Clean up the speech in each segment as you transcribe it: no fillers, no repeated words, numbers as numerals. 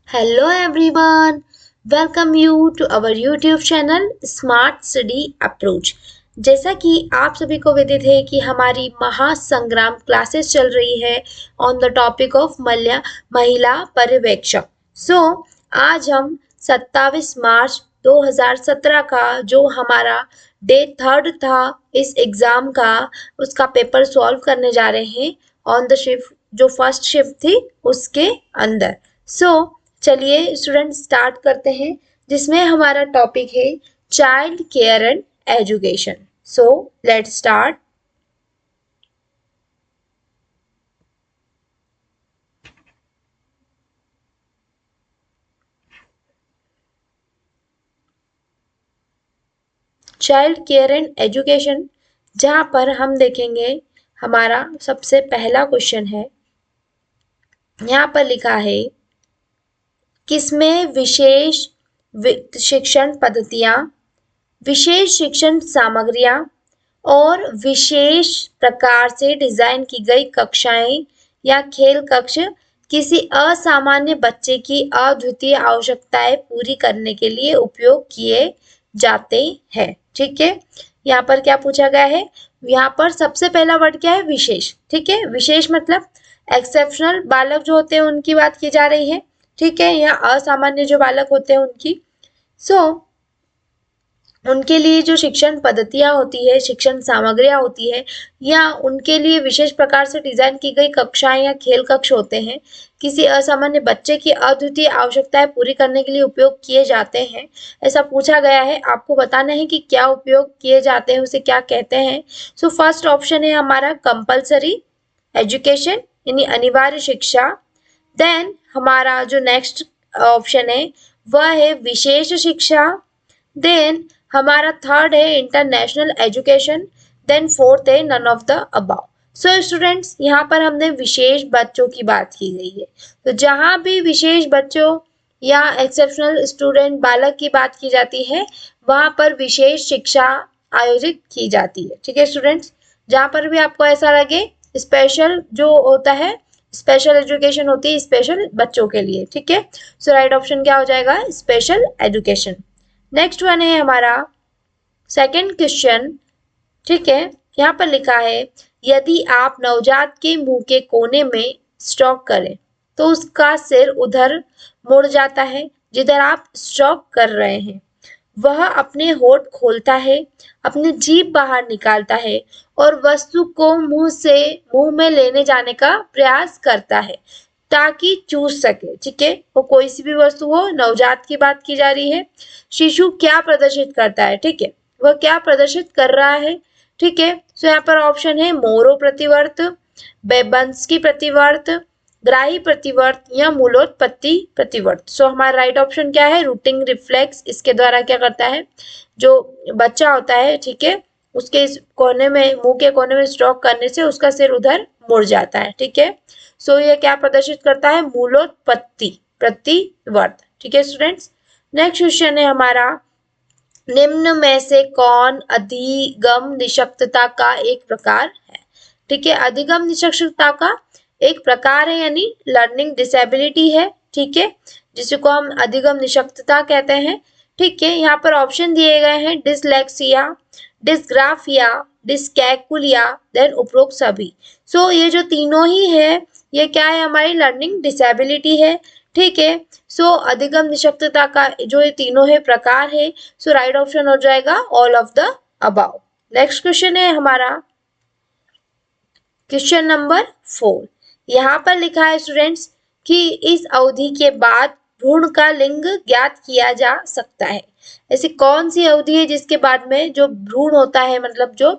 Hello everyone, welcome you to our YouTube channel Smart Study Approach। जैसा कि आप सभी को विदित है कि हमारी महासंग्राम क्लासेस चल रही है ऑन द टॉपिक ऑफ महिला पर्यवेक्षक। आज हम 27 मार्च 2017 का जो हमारा डे 3 था इस एग्जाम का उसका पेपर सॉल्व करने जा रहे हैं ऑन द शिफ्ट जो फर्स्ट शिफ्ट थी उसके अंदर। चलिए स्टूडेंट स्टार्ट करते हैं जिसमें हमारा टॉपिक है child care and education. Let's start. Child care and education जहां पर हम देखेंगे हमारा सबसे पहला क्वेश्चन है, यहाँ पर लिखा है किसमें विशेष शिक्षण पद्धतियां, विशेष शिक्षण सामग्रियां और विशेष प्रकार से डिजाइन की गई कक्षाएं या खेल कक्ष किसी असामान्य बच्चे की अद्वितीय आवश्यकताएं पूरी करने के लिए उपयोग किए जाते हैं। ठीक है, यहाँ पर क्या पूछा गया है, यहाँ पर सबसे पहला वर्ड क्या है, विशेष। ठीक है, विशेष मतलब एक्सेप्शनल बालक जो होते हैं उनकी बात की जा रही है। ठीक है, या असामान्य जो बालक होते हैं उनकी। उनके लिए जो शिक्षण पद्धतियां होती है, शिक्षण सामग्रियां होती है या उनके लिए विशेष प्रकार से डिजाइन की गई कक्षाएं या खेल कक्ष होते हैं, किसी असामान्य बच्चे की अद्वितीय आवश्यकताएं पूरी करने के लिए उपयोग किए जाते हैं। ऐसा पूछा गया है, आपको बताना है कि क्या उपयोग किए जाते हैं, उसे क्या कहते हैं। फर्स्ट ऑप्शन है हमारा कंपल्सरी एजुकेशन यानी अनिवार्य शिक्षा। देन हमारा जो नेक्स्ट ऑप्शन है वह है विशेष शिक्षा। देन हमारा थर्ड है इंटरनेशनल एजुकेशन। देन फोर्थ है none of the above. Students यहाँ पर हमने विशेष बच्चों की बात की गई है, तो जहां भी विशेष बच्चों या एक्सेप्शनल स्टूडेंट बालक की बात की जाती है वहां पर विशेष शिक्षा आयोजित की जाती है। ठीक है स्टूडेंट्स, जहां पर भी आपको ऐसा लगे स्पेशल जो होता है, स्पेशल एजुकेशन होती है स्पेशल बच्चों के लिए। ठीक है, राइट ऑप्शन क्या हो जाएगा, स्पेशल एजुकेशन। नेक्स्ट वन है हमारा सेकंड क्वेश्चन। ठीक है, यहाँ पर लिखा है यदि आप नवजात के मुंह के कोने में स्ट्रोक करें तो उसका सिर उधर मुड़ जाता है जिधर आप स्ट्रोक कर रहे हैं। वह अपने होठ खोलता है, अपनी जीभ बाहर निकालता है और वस्तु को मुंह में लेने जाने का प्रयास करता है ताकि चूस सके। ठीक है, वो कोई सी भी वस्तु हो, नवजात की बात की जा रही है। शिशु क्या प्रदर्शित करता है, ठीक है, वह क्या प्रदर्शित कर रहा है। ठीक है, यहाँ पर ऑप्शन है मोरो प्रतिवर्त, बेबंस्की प्रतिवर्त, ग्राही प्रतिवर्त या मूलोत्पत्ति प्रतिवर्त। हमारा राइट ऑप्शन क्या है, रूटिंग रिफ्लेक्स। इसके द्वारा क्या करता है, जो बच्चा होता है, ठीक है, उसके इस कोने में, मुंह के कोने में स्ट्रोक करने से उसका सिर उधर मुड़ जाता है। ठीक है, ये क्या प्रदर्शित करता है, मूलोत्पत्ति प्रतिवर्त। ठीक है स्टूडेंट्स, नेक्स्ट क्वेश्चन है हमारा निम्न में से कौन अधिगम निषक्तता का एक प्रकार है। ठीक है, अधिगम निषक्तता का एक प्रकार है यानी लर्निंग डिसेबिलिटी है। ठीक है, जिसको हम अधिगम निषक्तता कहते हैं। ठीक है, यहाँ पर ऑप्शन दिए गए हैं डिसलेक्सिया, डिस्ग्राफिया, डिस्कैकुलिया, देन उपरोक्त सभी। ये जो तीनों ही है ये क्या है, हमारी लर्निंग डिसेबिलिटी है। ठीक है, अधिगम निषक्तता का जो ये तीनों है प्रकार है, राइट ऑप्शन हो जाएगा all of the about. Next question है हमारा क्वेश्चन नंबर 4। यहाँ पर लिखा है स्टूडेंट्स कि इस अवधि के बाद भ्रूण का लिंग ज्ञात किया जा सकता है। ऐसी कौन सी अवधि है जिसके बाद में जो भ्रूण होता है, मतलब जो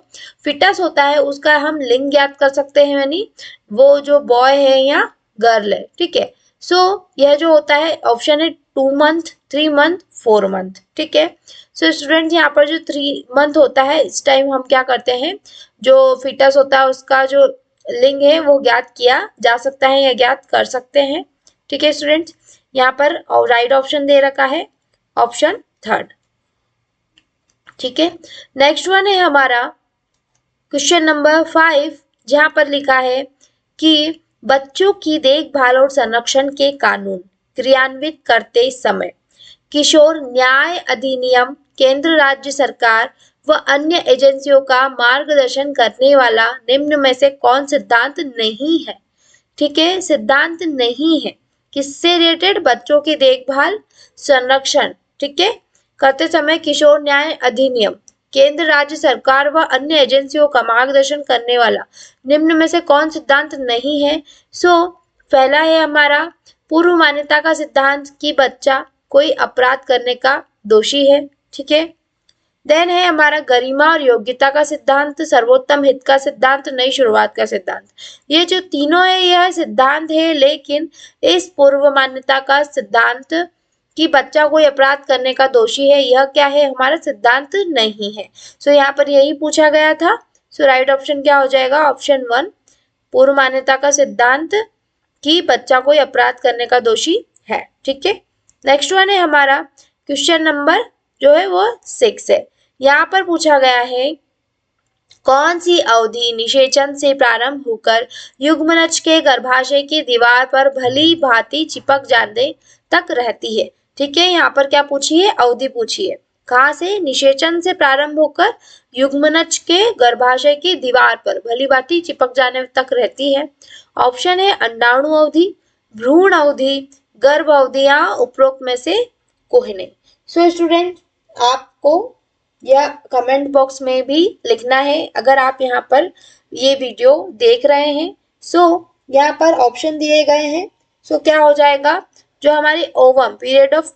फिटस होता है, उसका हम लिंग ज्ञात कर सकते हैं, यानी वो जो बॉय है या गर्ल है। ठीक है, यह जो होता है ऑप्शन है 2 मंथ, 3 मंथ, 4 मंथ। ठीक है, स्टूडेंट यहाँ पर जो 3 मंथ होता है इस टाइम हम क्या करते हैं, जो फिटस होता है उसका जो लिंग है वो ज्ञात किया जा सकता है या ज्ञात कर सकते हैं। ठीक है स्टूडेंट्स, यहाँ पर राइट ऑप्शन दे रखा है ऑप्शन 3। ठीक है, नेक्स्ट वन है हमारा क्वेश्चन नंबर 5, जहां पर लिखा है कि बच्चों की देखभाल और संरक्षण के कानून क्रियान्वित करते समय किशोर न्याय अधिनियम केंद्र राज्य सरकार व अन्य एजेंसियों का मार्गदर्शन करने वाला निम्न में से कौन सिद्धांत नहीं है? ठीक है, सिद्धांत नहीं है। किससे रिलेटेड? बच्चों की देखभाल संरक्षण, ठीक है, करते समय किशोर न्याय अधिनियम केंद्र राज्य सरकार व अन्य एजेंसियों का मार्गदर्शन करने वाला निम्न में से कौन सिद्धांत नहीं है? पहला है हमारा पूर्व मान्यता का सिद्धांत कि बच्चा कोई अपराध करने का दोषी है, ठीक है। देन है हमारा गरिमा और योग्यता का सिद्धांत, सर्वोत्तम हित का सिद्धांत, नई शुरुआत का सिद्धांत। ये जो तीनों है यह सिद्धांत है, लेकिन इस पूर्व मान्यता का सिद्धांत कि बच्चा कोई अपराध करने का दोषी है, यह क्या है? हमारा सिद्धांत नहीं है। यहाँ पर यही पूछा गया था। राइट ऑप्शन क्या हो जाएगा? ऑप्शन 1 पूर्व मान्यता का सिद्धांत कि बच्चा कोई अपराध करने का दोषी है, ठीक है। नेक्स्ट वन है हमारा क्वेश्चन नंबर जो है वो 6 है। यहाँ पर पूछा गया है कौन सी अवधि निषेचन से प्रारंभ होकर युग्मनज के गर्भाशय की दीवार पर भली भांति चिपक जाने तक रहती है? ठीक है, यहाँ पर क्या पूछी है? अवधि पूछी है। कहाँ से? निषेचन से प्रारंभ होकर युग्मनज के गर्भाशय की दीवार पर भली भांति चिपक जाने तक रहती है। ऑप्शन है अंडाणु अवधि, भ्रूण अवधि, गर्भ अवधि या उपरोक्त में से कोई नहीं। स्टूडेंट आपको यह कमेंट बॉक्स में भी लिखना है अगर आप यहाँ पर ये वीडियो देख रहे हैं। यहाँ पर ऑप्शन दिए गए हैं। क्या हो जाएगा? जो हमारी ओवम पीरियड ऑफ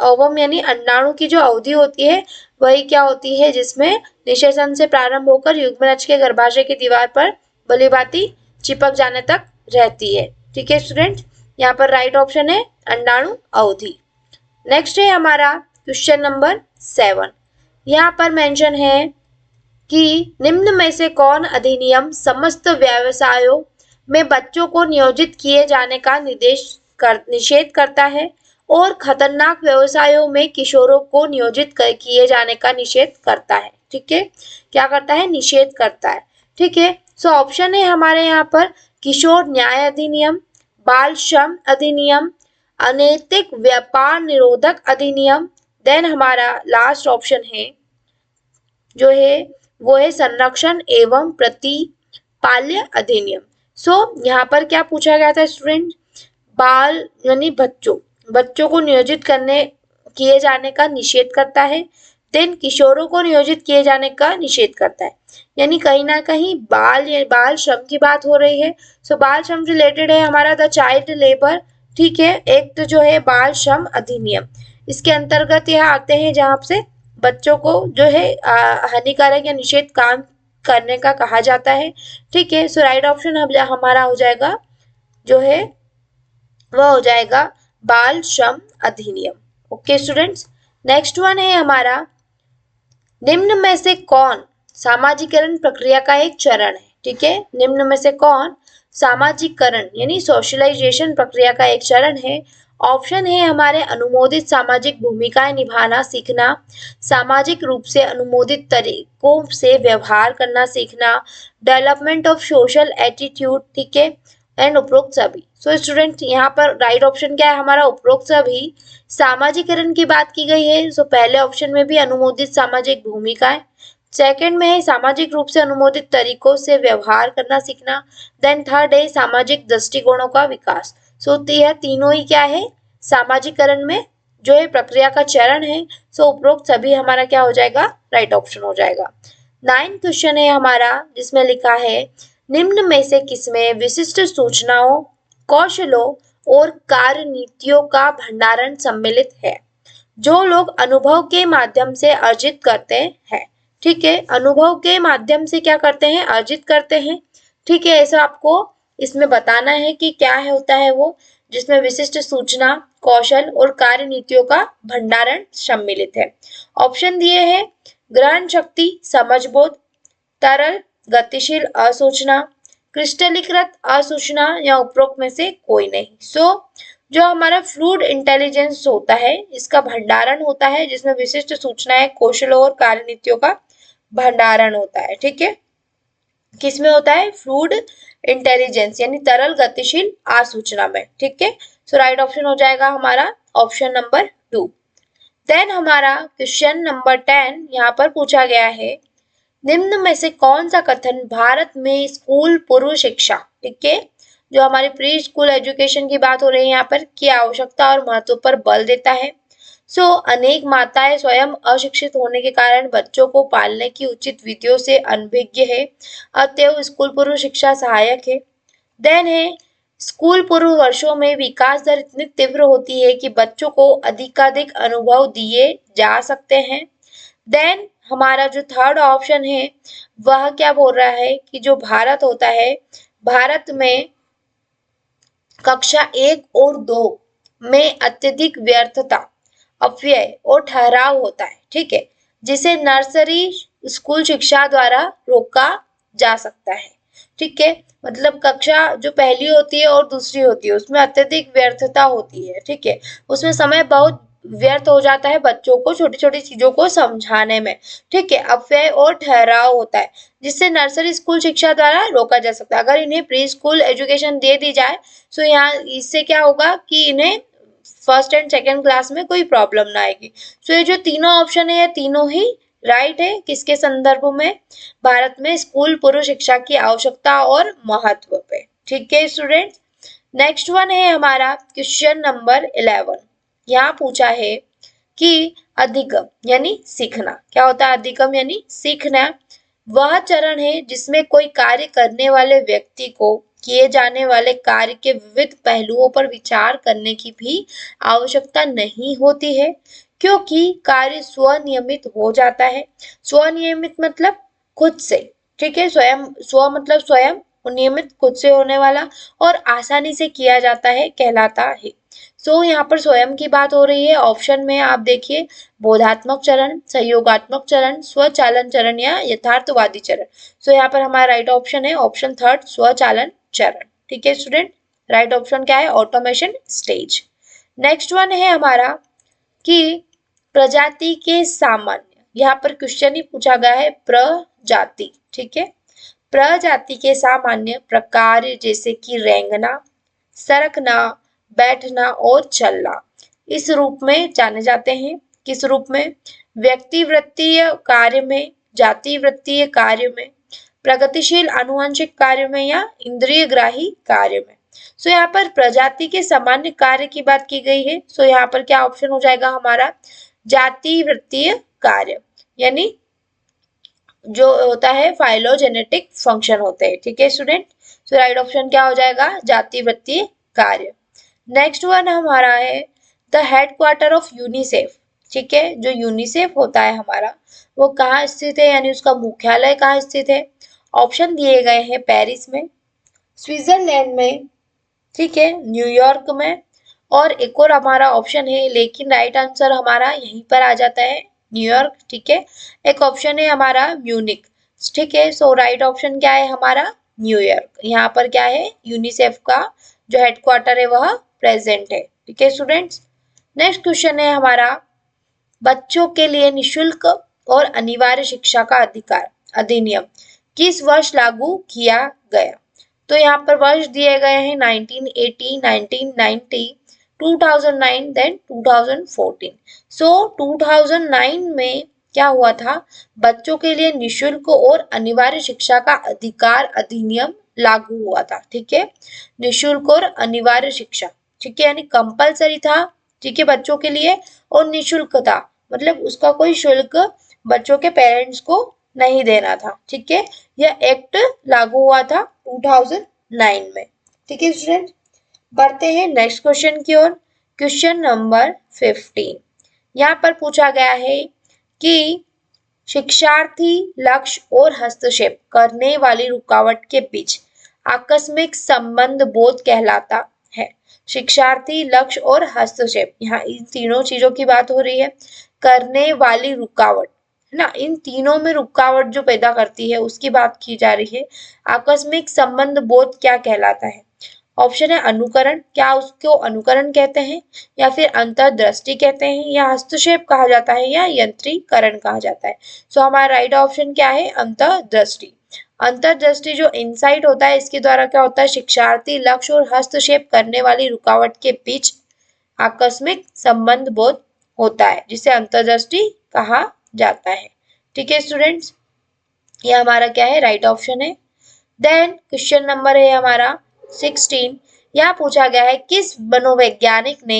ओवम यानी अंडाणु की जो अवधि होती है वही क्या होती है? जिसमें निषेचन से प्रारंभ होकर युग्मनज के गर्भाशय की दीवार पर भली भांति चिपक जाने तक रहती है, ठीक है स्टूडेंट। यहाँ पर राइट ऑप्शन है अंडाणु अवधि। नेक्स्ट है हमारा क्वेश्चन नंबर 7। यहाँ पर मेंशन है कि निम्न में से कौन अधिनियम समस्त व्यवसायों में बच्चों को नियोजित किए जाने का निषेध करता है और खतरनाक व्यवसायों में किशोरों को नियोजित किए जाने का निषेध करता है, ठीक है। क्या करता है? निषेध करता है, ठीक है। ऑप्शन है हमारे यहाँ पर किशोर न्याय अधिनियम, बाल श्रम अधिनियम, अनैतिक व्यापार निरोधक अधिनियम। देन हमारा लास्ट ऑप्शन है जो है वो है संरक्षण एवं प्रतिपाल्य अधिनियम। यहाँ पर क्या पूछा गया था स्टूडेंट? बाल यानी बच्चों को नियोजित किए जाने का निषेध करता है। देन किशोरों को नियोजित किए जाने का निषेध करता है, यानी कहीं ना कहीं बाल श्रम की बात हो रही है। बाल श्रम रिलेटेड है हमारा द चाइल्ड लेबर, ठीक है, एक्ट जो है बाल श्रम अधिनियम। इसके अंतर्गत यह आते हैं जहाँ से बच्चों को जो है हानिकारक या निषेध काम करने का कहा जाता है, ठीक है। राइट ऑप्शन हमारा हो जाएगा जो है वह हो जाएगा बाल श्रम अधिनियम। ओके स्टूडेंट्स, नेक्स्ट वन है हमारा निम्न में से कौन सामाजिकरण प्रक्रिया का एक चरण है? ठीक है, निम्न में से कौन सामाजिकरण यानी सोशलाइजेशन प्रक्रिया का एक चरण है? ऑप्शन है हमारे अनुमोदित सामाजिक भूमिकाएं निभाना सीखना, सामाजिक रूप से अनुमोदित तरीकों से व्यवहार करना सीखना, डेवलपमेंट ऑफ सोशल एटीट्यूड, ठीक है, एंड उपरोक्त सभी। स्टूडेंट यहाँ पर राइट ऑप्शन क्या है हमारा? उपरोक्त सभी। सामाजिकरण की बात की गई है, पहले ऑप्शन में भी अनुमोदित सामाजिक भूमिकाएं, सेकंड में है सामाजिक रूप से अनुमोदित तरीकों से व्यवहार करना सीखना, देन थर्ड है सामाजिक दृष्टिकोणों का विकास। यह तीनों ही क्या है? सामाजिकरण में जो है प्रक्रिया का चरण है। उपरोक्त सभी हमारा क्या हो जाएगा? राइट ऑप्शन हो जाएगा। 9 क्वेश्चन है हमारा जिसमें लिखा है निम्न में से किसमें विशिष्ट सूचनाओं, कौशलों और कार्य नीतियों का भंडारण सम्मिलित है जो लोग अनुभव के माध्यम से अर्जित करते हैं? ठीक है, अनुभव के माध्यम से क्या करते हैं? अर्जित करते हैं, ठीक है। ऐसा आपको इसमें बताना है कि क्या है होता है वो, जिसमें विशिष्ट सूचना, कौशल और कार्य नीतियों का भंडारण सम्मिलित है। ऑप्शन दिए हैं ग्रहण शक्ति, समझबोध, तरल गतिशील असूचना, क्रिस्टलीकृत असूचना या उपरोक्त में से कोई नहीं। जो हमारा फ्लूइड इंटेलिजेंस होता है इसका भंडारण होता है जिसमें विशिष्ट सूचनाएं, कौशलों और कार्य नीतियों का भंडारण होता है, ठीक है। किसमें होता है? फ्लूइड इंटेलिजेंस यानी तरल गतिशील आसूचना में, ठीक है। सो राइट ऑप्शन हो जाएगा हमारा ऑप्शन नंबर 2। देन हमारा क्वेश्चन नंबर 10 यहाँ पर पूछा गया है, निम्न में से कौन सा कथन भारत में स्कूल पूर्व शिक्षा, ठीक है, जो हमारी प्री स्कूल एजुकेशन की बात हो रही है यहाँ पर, की आवश्यकता और महत्व पर बल देता है। अनेक माताएं स्वयं अशिक्षित होने के कारण बच्चों को पालने की उचित विधियों से अनभिज्ञ है, अतएव स्कूल पूर्व शिक्षा सहायक है। देन है, स्कूल पूर्व वर्षों में विकास दर इतनी तीव्र होती है कि बच्चों को अधिकाधिक अनुभव दिए जा सकते हैं। देन हमारा जो थर्ड ऑप्शन है वह क्या बोल रहा है कि जो भारत होता है, भारत में कक्षा 1 और 2 में अत्यधिक व्यर्थता, अपव्यय और ठहराव होता है, ठीक है, जिसे नर्सरी स्कूल शिक्षा द्वारा रोका जा सकता है, ठीक है। मतलब कक्षा जो पहली होती है और दूसरी होती है उसमें अत्यधिक व्यर्थता होती है, ठीक है, उसमें समय बहुत व्यर्थ हो जाता है बच्चों को छोटी छोटी चीजों को समझाने में, ठीक है, अपव्यय और ठहराव होता है जिससे नर्सरी स्कूल शिक्षा द्वारा रोका जा सकता है। अगर इन्हें प्री स्कूल एजुकेशन दे दी जाए तो यहाँ इससे क्या होगा कि इन्हें फर्स्ट एंड सेकेंड क्लास में कोई प्रॉब्लम ना आएगी। ये जो तीनों ऑप्शन है ये तीनों ही राइट है, किसके संदर्भ में, भारत में स्कूल पूर्व शिक्षा की आवश्यकता और महत्व पे, ठीक है स्टूडेंट्स। नेक्स्ट वन है हमारा क्वेश्चन नंबर 11। यहाँ पूछा है कि अधिगम यानी सीखना, क्या होता है अधिगम यानी सीखना, वह चरण है जिसमें कोई कार्य करने वाले व्यक्ति को किए जाने वाले कार्य के विविध पहलुओं पर विचार करने की भी आवश्यकता नहीं होती है, क्योंकि कार्य स्वनियमित हो जाता है। स्वनियमित मतलब खुद से, ठीक है, स्वयं, स्व मतलब स्वयं, नियमित खुद से होने वाला और आसानी से किया जाता है कहलाता है। यहाँ पर स्वयं की बात हो रही है। ऑप्शन में आप देखिए, बोधात्मक चरण, सहयोगात्मक चरण, स्वचालन चरण या यथार्थवादी चरण। यहाँ पर हमारा राइट ऑप्शन है ऑप्शन थर्ड, स्वचालन चरण, ठीक है स्टूडेंट। राइट ऑप्शन क्या है, ऑटोमेशन स्टेज। नेक्स्ट वन है हमारा कि प्रजाति के सामान्य, यहाँ पर क्वेश्चन ही पूछा गया है प्रजाति, ठीक है, प्रजाति के सामान्य प्रकार जैसे कि रेंगना, सरकना, बैठना और चलना इस रूप में जाने जाते हैं। किस रूप में, व्यक्तिवृत्तीय कार्य में, जाति वृत्तीय कार्य में, प्रगतिशील आनुवंशिक कार्य में या इंद्रिय ग्राही कार्य में। यहाँ पर प्रजाति के सामान्य कार्य की बात की गई है। यहाँ पर क्या ऑप्शन हो जाएगा हमारा, जाति वृत्तीय कार्य, यानी जो होता है फाइलोजेनेटिक फंक्शन होते हैं, ठीक है स्टूडेंट। राइट ऑप्शन क्या हो जाएगा, जाति वृत्तीय कार्य। नेक्स्ट वन हमारा है द हेडक्वार्टर ऑफ यूनिसेफ, ठीक है, जो यूनिसेफ होता है हमारा वो कहाँ स्थित है, यानी उसका मुख्यालय कहाँ स्थित है। ऑप्शन दिए गए हैं पेरिस में, स्विट्जरलैंड में, ठीक है, न्यूयॉर्क में, और एक और हमारा ऑप्शन है, लेकिन राइट आंसर हमारा यहीं पर आ जाता है, न्यूयॉर्क, ठीक है। एक ऑप्शन है हमारा म्यूनिक, ठीक है। राइट ऑप्शन क्या है हमारा, न्यूयॉर्क। यहाँ पर क्या है, यूनिसेफ का जो हेडक्वार्टर है वह प्रेजेंट है, ठीक है स्टूडेंट्स। नेक्स्ट क्वेश्चन है हमारा, बच्चों के लिए निशुल्क और अनिवार्य शिक्षा का अधिकार अधिनियम किस वर्ष लागू किया गया। यहाँ पर वर्ष दिए गए हैं 1980, 1990, 2009, देन 2014। 2009 में क्या हुआ था, बच्चों के लिए निशुल्क और अनिवार्य शिक्षा का अधिकार अधिनियम लागू हुआ था, ठीक है, निशुल्क और अनिवार्य शिक्षा, ठीक है, यानी कंपलसरी था, ठीक है, बच्चों के लिए, और निशुल्क था, मतलब उसका कोई शुल्क बच्चों के पेरेंट्स को नहीं देना था, ठीक है। यह एक्ट लागू हुआ था 2009 में, ठीक है स्टूडेंट। बढ़ते हैं नेक्स्ट क्वेश्चन की ओर, क्वेश्चन नंबर 15। यहाँ पर पूछा गया है कि शिक्षार्थी लक्ष्य और हस्तक्षेप करने वाली रुकावट के बीच आकस्मिक संबंध बोध कहलाता है। शिक्षार्थी लक्ष्य और हस्तक्षेप, यहाँ इन तीनों चीजों की बात हो रही है। करने वाली रुकावट है ना, इन तीनों में रुकावट जो पैदा करती है उसकी बात की जा रही है। आकस्मिक संबंध बोध क्या कहलाता है। ऑप्शन है अनुकरण, क्या उसको अनुकरण कहते हैं, या फिर अंतर्दृष्टि कहते हैं, या हस्तक्षेप कहा जाता है, या यंत्रीकरण कहा जाता है। हमारा राइट ऑप्शन क्या है, अंतर्दृष्टि। अंतर्दृष्टि जो इंसाइट होता है, इसके द्वारा क्या होता है, शिक्षार्थी लक्ष्य और हस्तक्षेप करने वाली रुकावट के बीच आकस्मिक संबंध बोध होता है, जिसे अंतर्दृष्टि कहा जाता है। ठीक है स्टूडेंट्स, ये हमारा क्या है, राइट ऑप्शन है। देन क्वेश्चन नंबर है हमारा 16। यहाँ पूछा गया है किस मनोवैज्ञानिक ने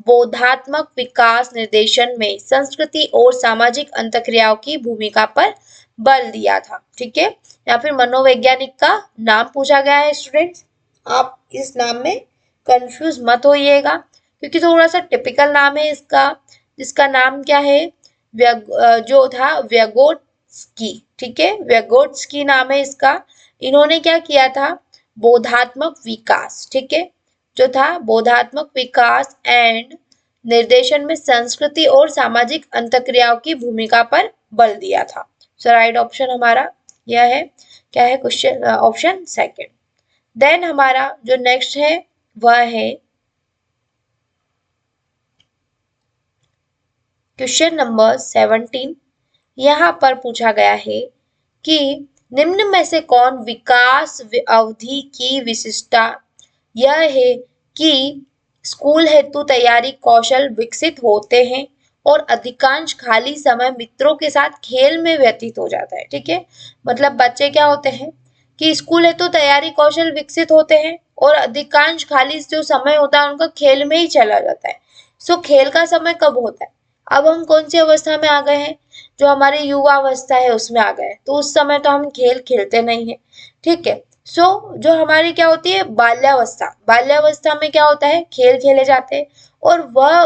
बोधात्मक विकास निर्देशन में संस्कृति और सामाजिक अंतःक्रियाओं की भूमिका पर बल दिया था। ठीक है, या फिर मनोवैज्ञानिक का नाम पूछा गया है स्टूडेंट्स। आप इस नाम में कंफ्यूज मत होइएगा, क्योंकि थोड़ा सा टिपिकल नाम है इसका, जिसका नाम क्या है, जो था व्यगोट्स्की। ठीक है, व्यगोट्स्की नाम है इसका। इन्होंने क्या किया था, बोधात्मक विकास, ठीक है, जो था बोधात्मक विकास एंड निर्देशन में संस्कृति और सामाजिक अंतःक्रियाओं की भूमिका पर बल दिया था। सो राइट ऑप्शन हमारा यह है, क्या है, क्वेश्चन ऑप्शन सेकंड। देन हमारा जो नेक्स्ट है वह है क्वेश्चन नंबर 17। यहाँ पर पूछा गया है कि निम्न में से कौन विकास अवधि की विशिष्टता यह है कि स्कूल हेतु तैयारी कौशल विकसित होते हैं और अधिकांश खाली समय मित्रों के साथ खेल में व्यतीत हो जाता है। ठीक है, मतलब बच्चे क्या होते हैं कि स्कूल हेतु तैयारी कौशल विकसित होते हैं और अधिकांश खाली जो समय होता है उनका खेल में ही चला जाता है। सो खेल का समय कब होता है, अब हम कौन सी अवस्था में आ गए हैं, जो हमारी युवा अवस्था है उसमें आ गए, तो उस समय तो हम खेल खेलते नहीं है। ठीक है, सो जो हमारी क्या होती है, बाल्यावस्था, बाल्यावस्था में क्या होता है, खेल खेले जाते हैं। और वह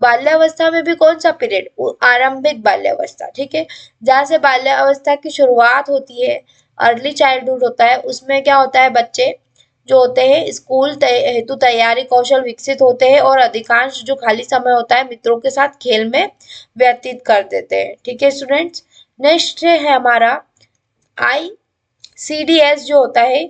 बाल्यावस्था में भी कौन सा पीरियड, आरंभिक बाल्यावस्था, ठीक है, जहाँ से बाल्यावस्था की शुरुआत होती है, अर्ली चाइल्डहुड होता है, उसमें क्या होता है, बच्चे जो होते हैं स्कूल हेतु तैयारी कौशल विकसित होते हैं और अधिकांश जो खाली समय होता है मित्रों के साथ खेल में व्यतीत कर देते हैं। ठीक है स्टूडेंट्स, नेक्स्ट है हमारा ICDS जो होता है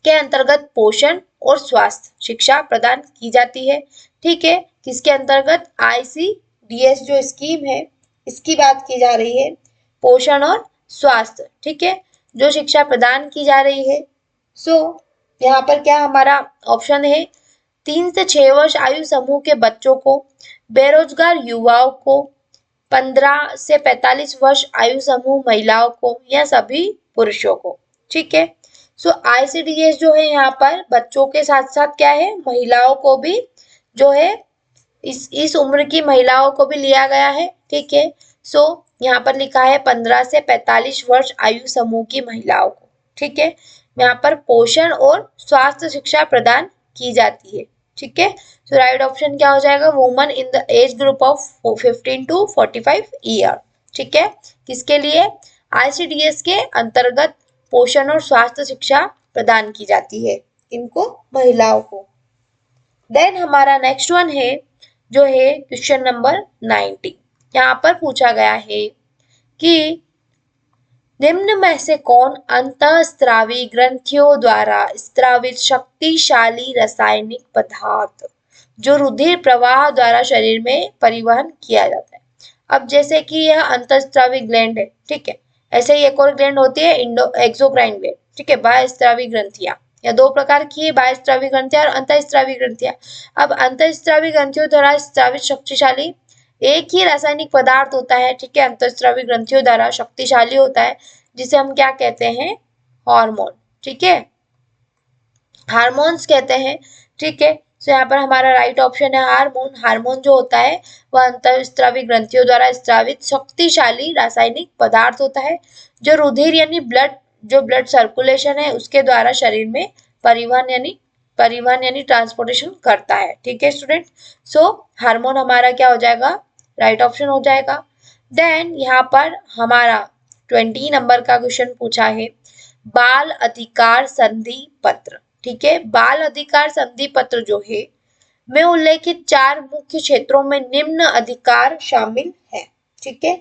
के अंतर्गत पोषण और स्वास्थ्य शिक्षा प्रदान की जाती है। ठीक है, किसके अंतर्गत, ICDS जो स्कीम है इसकी बात की जा रही है, पोषण और स्वास्थ्य, ठीक है, जो शिक्षा प्रदान की जा रही है। सो यहाँ पर क्या हमारा ऑप्शन है, 3 से 6 वर्ष आयु समूह के बच्चों को, बेरोजगार युवाओं को, 15 से 45 वर्ष आयु समूह महिलाओं को, या सभी पुरुषों को। ठीक है, सो ICDS जो है यहाँ पर बच्चों के साथ साथ क्या है, महिलाओं को भी जो है इस उम्र की महिलाओं को भी लिया गया है। ठीक है, सो यहाँ पर लिखा है 15 से 45 वर्ष आयु समूह की महिलाओं को। ठीक है, यहाँ पर पोषण और स्वास्थ्य शिक्षा प्रदान की जाती है। ठीक है, सो राइट ऑप्शन क्या हो जाएगा, woman in the age group of 15 to 45 year. ठीक है, किसके लिए, ICDS के अंतर्गत पोषण और स्वास्थ्य शिक्षा प्रदान की जाती है इनको, महिलाओं को। देन हमारा नेक्स्ट वन है जो है क्वेश्चन नंबर 19। यहाँ पर पूछा गया है कि निम्न में से कौन अंतःस्रावी ग्रंथियों द्वारा स्रावित शक्तिशाली रासायनिक पदार्थ जो रुधिर प्रवाह द्वारा शरीर में परिवहन किया जाता है। अब जैसे कि यह अंतःस्रावी ग्लैंड है, ठीक है, ऐसे ही एक और ग्लैंड होती है एक्सोक्राइन ग्लैंड। ठीक है, बाह्यस्रावी ग्रंथियां, या दो प्रकार की है, बाह्यस्रावी ग्रंथियां और अंतःस्रावी ग्रंथियां। अब अंतःस्रावी ग्रंथियों द्वारा स्रावित शक्तिशाली एक ही रासायनिक पदार्थ होता है, ठीक है, अंतःस्रावी ग्रंथियों द्वारा शक्तिशाली होता है, जिसे हम क्या कहते हैं, हार्मोन। ठीक है, हार्मोन्स कहते हैं। ठीक है, तो यहाँ पर हमारा राइट ऑप्शन है हार्मोन। हार्मोन जो होता है वह अंतःस्रावी ग्रंथियों द्वारा स्रावित शक्तिशाली रासायनिक पदार्थ होता है, जो रुधिर यानी ब्लड, जो ब्लड सर्कुलेशन है उसके द्वारा शरीर में परिवहन यानी ट्रांसपोर्टेशन करता है। ठीक है स्टूडेंट, सो हार्मोन हमारा क्या हो जाएगा, राइट ऑप्शन हो जाएगा। देन यहाँ पर हमारा 20 नंबर का क्वेश्चन पूछा है, बाल अधिकार संधि पत्र। ठीक है, बाल अधिकार संधि पत्र जो है में उल्लेखित 4 मुख्य क्षेत्रों में निम्न अधिकार शामिल है। ठीक है,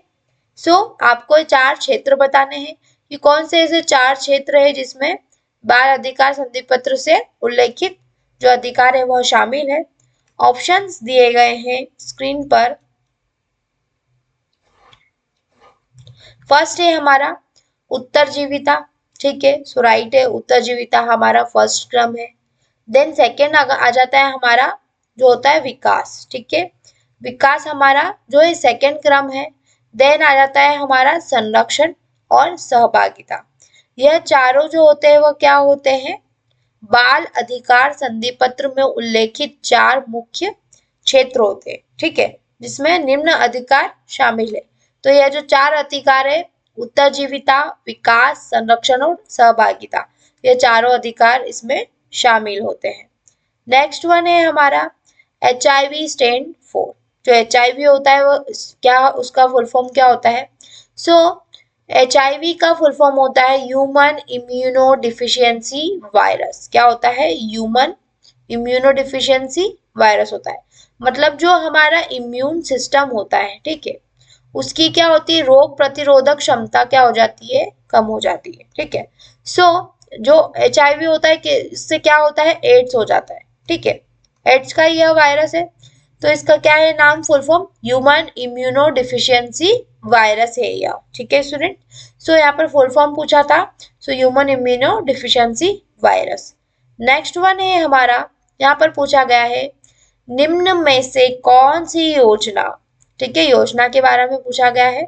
सो आपको 4 क्षेत्र बताने हैं कि कौन से ऐसे 4 क्षेत्र है जिसमें बाल अधिकार संधि पत्र से उल्लेखित जो अधिकार है वह शामिल है। ऑप्शंस दिए गए हैं स्क्रीन पर। फर्स्ट है हमारा उत्तरजीविता, ठीक है, सो राइट है, उत्तरजीविता हमारा फर्स्ट क्रम है। देन सेकेंड आ जाता है हमारा जो होता है विकास, ठीक है, विकास हमारा जो है सेकेंड क्रम है। देन आ जाता है हमारा संरक्षण और सहभागिता। यह चारों जो होते हैं वो क्या होते हैं, बाल अधिकार संधि पत्र में उल्लेखित 4 मुख्य क्षेत्र होते हैं, ठीक है, जिसमें निम्न अधिकार शामिल है। तो यह जो 4 अधिकार है, उत्तरजीविता, विकास, संरक्षण और सहभागिता, ये चारों अधिकार इसमें शामिल होते हैं। नेक्स्ट वन है हमारा HIV स्टैंड फॉर। जो HIV होता है वो क्या, उसका फुल फॉर्म क्या होता है? सो HIV का फुल फॉर्म होता है ह्यूमन इम्यूनो डिफिशियंसी वायरस। क्या होता है? ह्यूमन इम्यूनो डिफिशियंसी वायरस होता है। मतलब जो हमारा इम्यून सिस्टम होता है, ठीक है, उसकी क्या होती है, रोग प्रतिरोधक क्षमता क्या हो जाती है, कम हो जाती है, ठीक है। सो जो HIV होता है कि इससे क्या होता है, एड्स हो जाता है, ठीक है, एड्स का यह वायरस है। तो इसका क्या है नाम, full form human immuno deficiency virus है यह, ठीक है स्टूडेंट। सो यहाँ पर फुल फॉर्म पूछा था, so human immuno deficiency virus. Next one है हमारा, यहाँ पर पूछा गया है निम्न में से कौन सी योजना, ठीक है, योजना के बारे में पूछा गया है।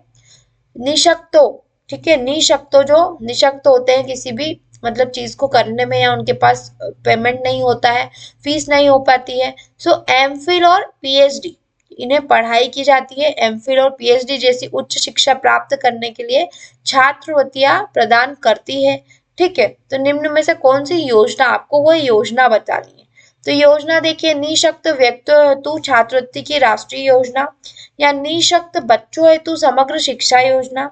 निशक्तों, ठीक है, निशक्तों जो निशक्त होते हैं किसी भी मतलब चीज को करने में, या उनके पास पेमेंट नहीं होता है, फीस नहीं हो पाती है, सो एमफिल और पीएचडी इन्हें पढ़ाई की जाती है। एमफिल और पीएचडी जैसी उच्च शिक्षा प्राप्त करने के लिए छात्रवृत्तियां प्रदान करती है, ठीक है। तो निम्न में से कौन सी योजना, आपको वो योजना बतानी है। तो योजना देखिए, निशक्त व्यक्तियों हेतु छात्रवृत्ति की राष्ट्रीय योजना, या निशक्त बच्चों हेतु समग्र शिक्षा योजना,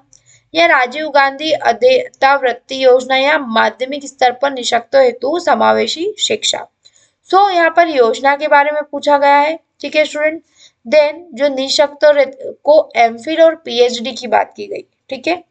या राजीव गांधी अध्येतावृत्ति योजना, या माध्यमिक स्तर पर निशक्तों हेतु समावेशी शिक्षा। सो यहाँ पर योजना के बारे में पूछा गया है, ठीक है स्टूडेंट। देन जो निशक्तों को एमफिल और पीएचडी की बात की गई, ठीक है।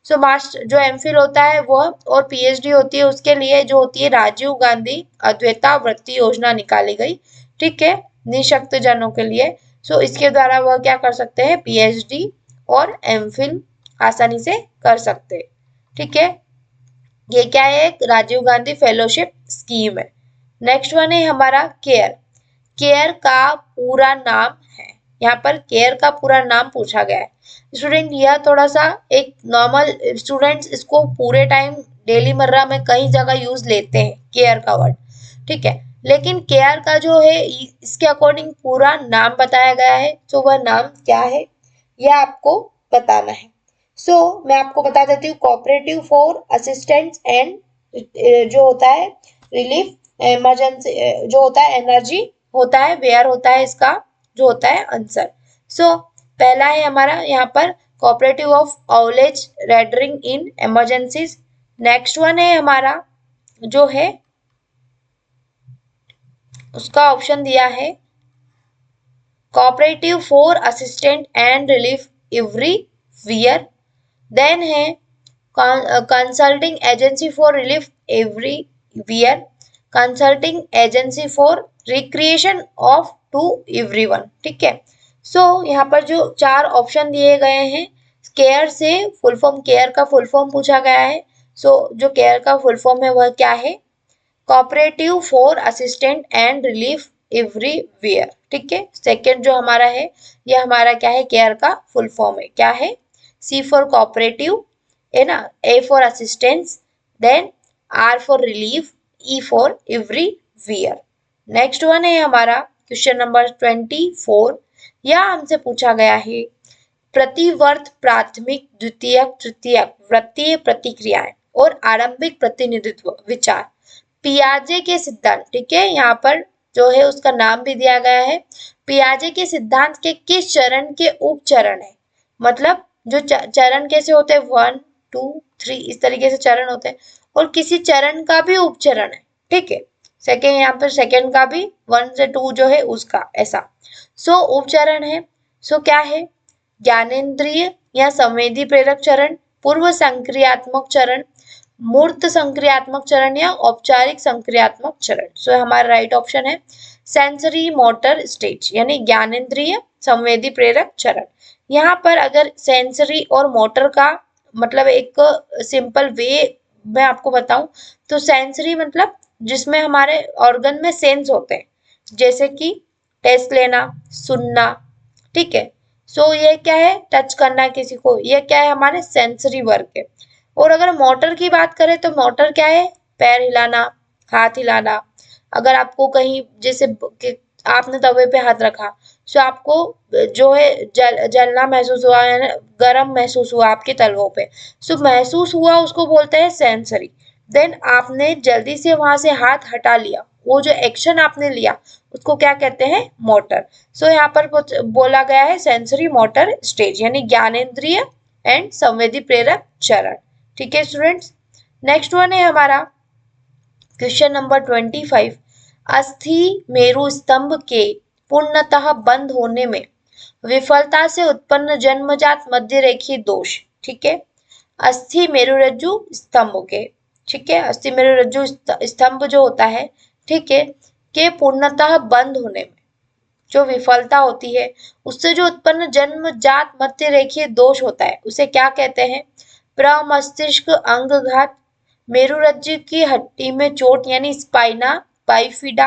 सो मास्टर जो एमफिल होता है वो और पीएचडी होती है, उसके लिए जो होती है राजीव गांधी अद्वैतावृत्ति योजना निकाली गई, ठीक है, निशक्त जनों के लिए। सो इसके द्वारा वह क्या कर सकते हैं, पीएचडी और एमफिल आसानी से कर सकते हैं, ठीक है। ये क्या है, एक राजीव गांधी फेलोशिप स्कीम है। नेक्स्ट वन है हमारा केयर। केयर का पूरा नाम है, यहाँ पर केयर का पूरा नाम पूछा गया है स्टूडेंट। यह थोड़ा सा एक नॉर्मल स्टूडेंट्स इसको पूरे टाइम डेली मर्रा में कई जगह यूज लेते हैं केयर का वर्ड, ठीक है, लेकिन केयर का जो है इसके अकॉर्डिंग पूरा नाम बताया गया है। तो वह नाम क्या है यह आपको बताना है। सो मैं आपको बता देती हूँ, कोऑपरेटिव फॉर असिस्टेंस एंड जो होता है रिलीफ इमरजेंसी, जो होता है एनर्जी होता है, वेयर होता है इसका जो होता है आंसर। सो पहला है हमारा यहाँ पर cooperative of allege rendering in emergencies. Next one है हमारा जो है उसका ऑप्शन दिया है cooperative for assistant and relief everywhere. Then है consulting agency for relief everywhere, consulting agency for recreation of to everyone, ठीक है। सो यहाँ पर जो 4 ऑप्शन दिए गए हैं, केयर से फुल फॉर्म, केयर का फुल फॉर्म पूछा गया है। सो जो केयर का फुल फॉर्म है वह क्या है, cooperative for assistant and relief everywhere, ठीक है। सेकेंड जो हमारा है यह हमारा क्या है, केयर का फुल फॉर्म है, क्या है, सी फॉर कोऑपरेटिव है ना, A for assistance, then R for relief, E for everywhere. Next one है हमारा क्वेश्चन नंबर 24। यह हमसे पूछा गया है प्रतिवर्त प्राथमिक द्वितीयक तृतीयक वृत्तीय प्रतिक्रियाएं और आरंभिक प्रतिनिधित्व विचार पियाजे के सिद्धांत, ठीक है, यहाँ पर जो है उसका नाम भी दिया गया है। पियाजे के सिद्धांत के किस चरण के उपचरण है, मतलब जो चरण कैसे होते हैं, 1 2 3 इस तरीके से चरण होते हैं, और किसी चरण का भी उपचरण है, ठीक है। सेकेंड यहाँ पर सेकेंड का भी 1 से 2 जो है उसका ऐसा। सो उपचरण है, सो क्या है, ज्ञानेन्द्रिय या संवेदी प्रेरक चरण, पूर्व संक्रियात्मक चरण, मूर्त संक्रियात्मक चरण, या औपचारिक संक्रियात्मक चरण। सो हमारा राइट ऑप्शन है सेंसरी मोटर स्टेज, यानी ज्ञानेन्द्रिय संवेदी प्रेरक चरण। यहाँ पर अगर सेंसरी और मोटर का मतलब एक सिंपल वे मैं आपको बताऊं तो सेंसरी मतलब जिसमें हमारे ऑर्गन में सेंस होते हैं, जैसे कि टेस्ट लेना, सुनना, ठीक है। सो ये क्या है, टच करना किसी को, ये क्या है, हमारे सेंसरी वर्क है। और अगर मोटर की बात करें तो मोटर क्या है, पैर हिलाना, हाथ हिलाना। अगर आपको कहीं जैसे आपने तवे पे हाथ रखा, सो आपको जो है जलना महसूस हुआ, यानी गर्म महसूस हुआ आपके तलवों पे, सो महसूस हुआ उसको बोलते हैं सेंसरी। देन आपने जल्दी से वहां से हाथ हटा लिया, वो जो एक्शन आपने लिया उसको क्या कहते हैं, मोटर। सो यहाँ पर बोला गया है सेंसरी मोटर स्टेज, यानी ज्ञानेंद्रिय एंड संवेदी प्रेरक चरण। ठीक है स्टूडेंट्स, नेक्स्ट वन है हमारा क्वेश्चन नंबर 25। अस्थि मेरु स्तंभ के पूर्णतः बंद होने में विफलता से उत्पन्न जन्मजात मध्य रेखीय दोष, ठीक है। अस्थि मेरुरज्जु स्तंभ के, ठीक है, अस्थि मेरुरज्जु स्तंभ जो होता है, ठीक है, के पूर्णतः बंद होने में जो विफलता होती है, उससे जो उत्पन्न जन्मजात मध्य रेखीय दोष होता है, उसे क्या कहते हैं, प्रमस्तिष्क अंगघात, मेरुरज्जु की हड्डी में चोट यानी स्पाइना बाइफिडा,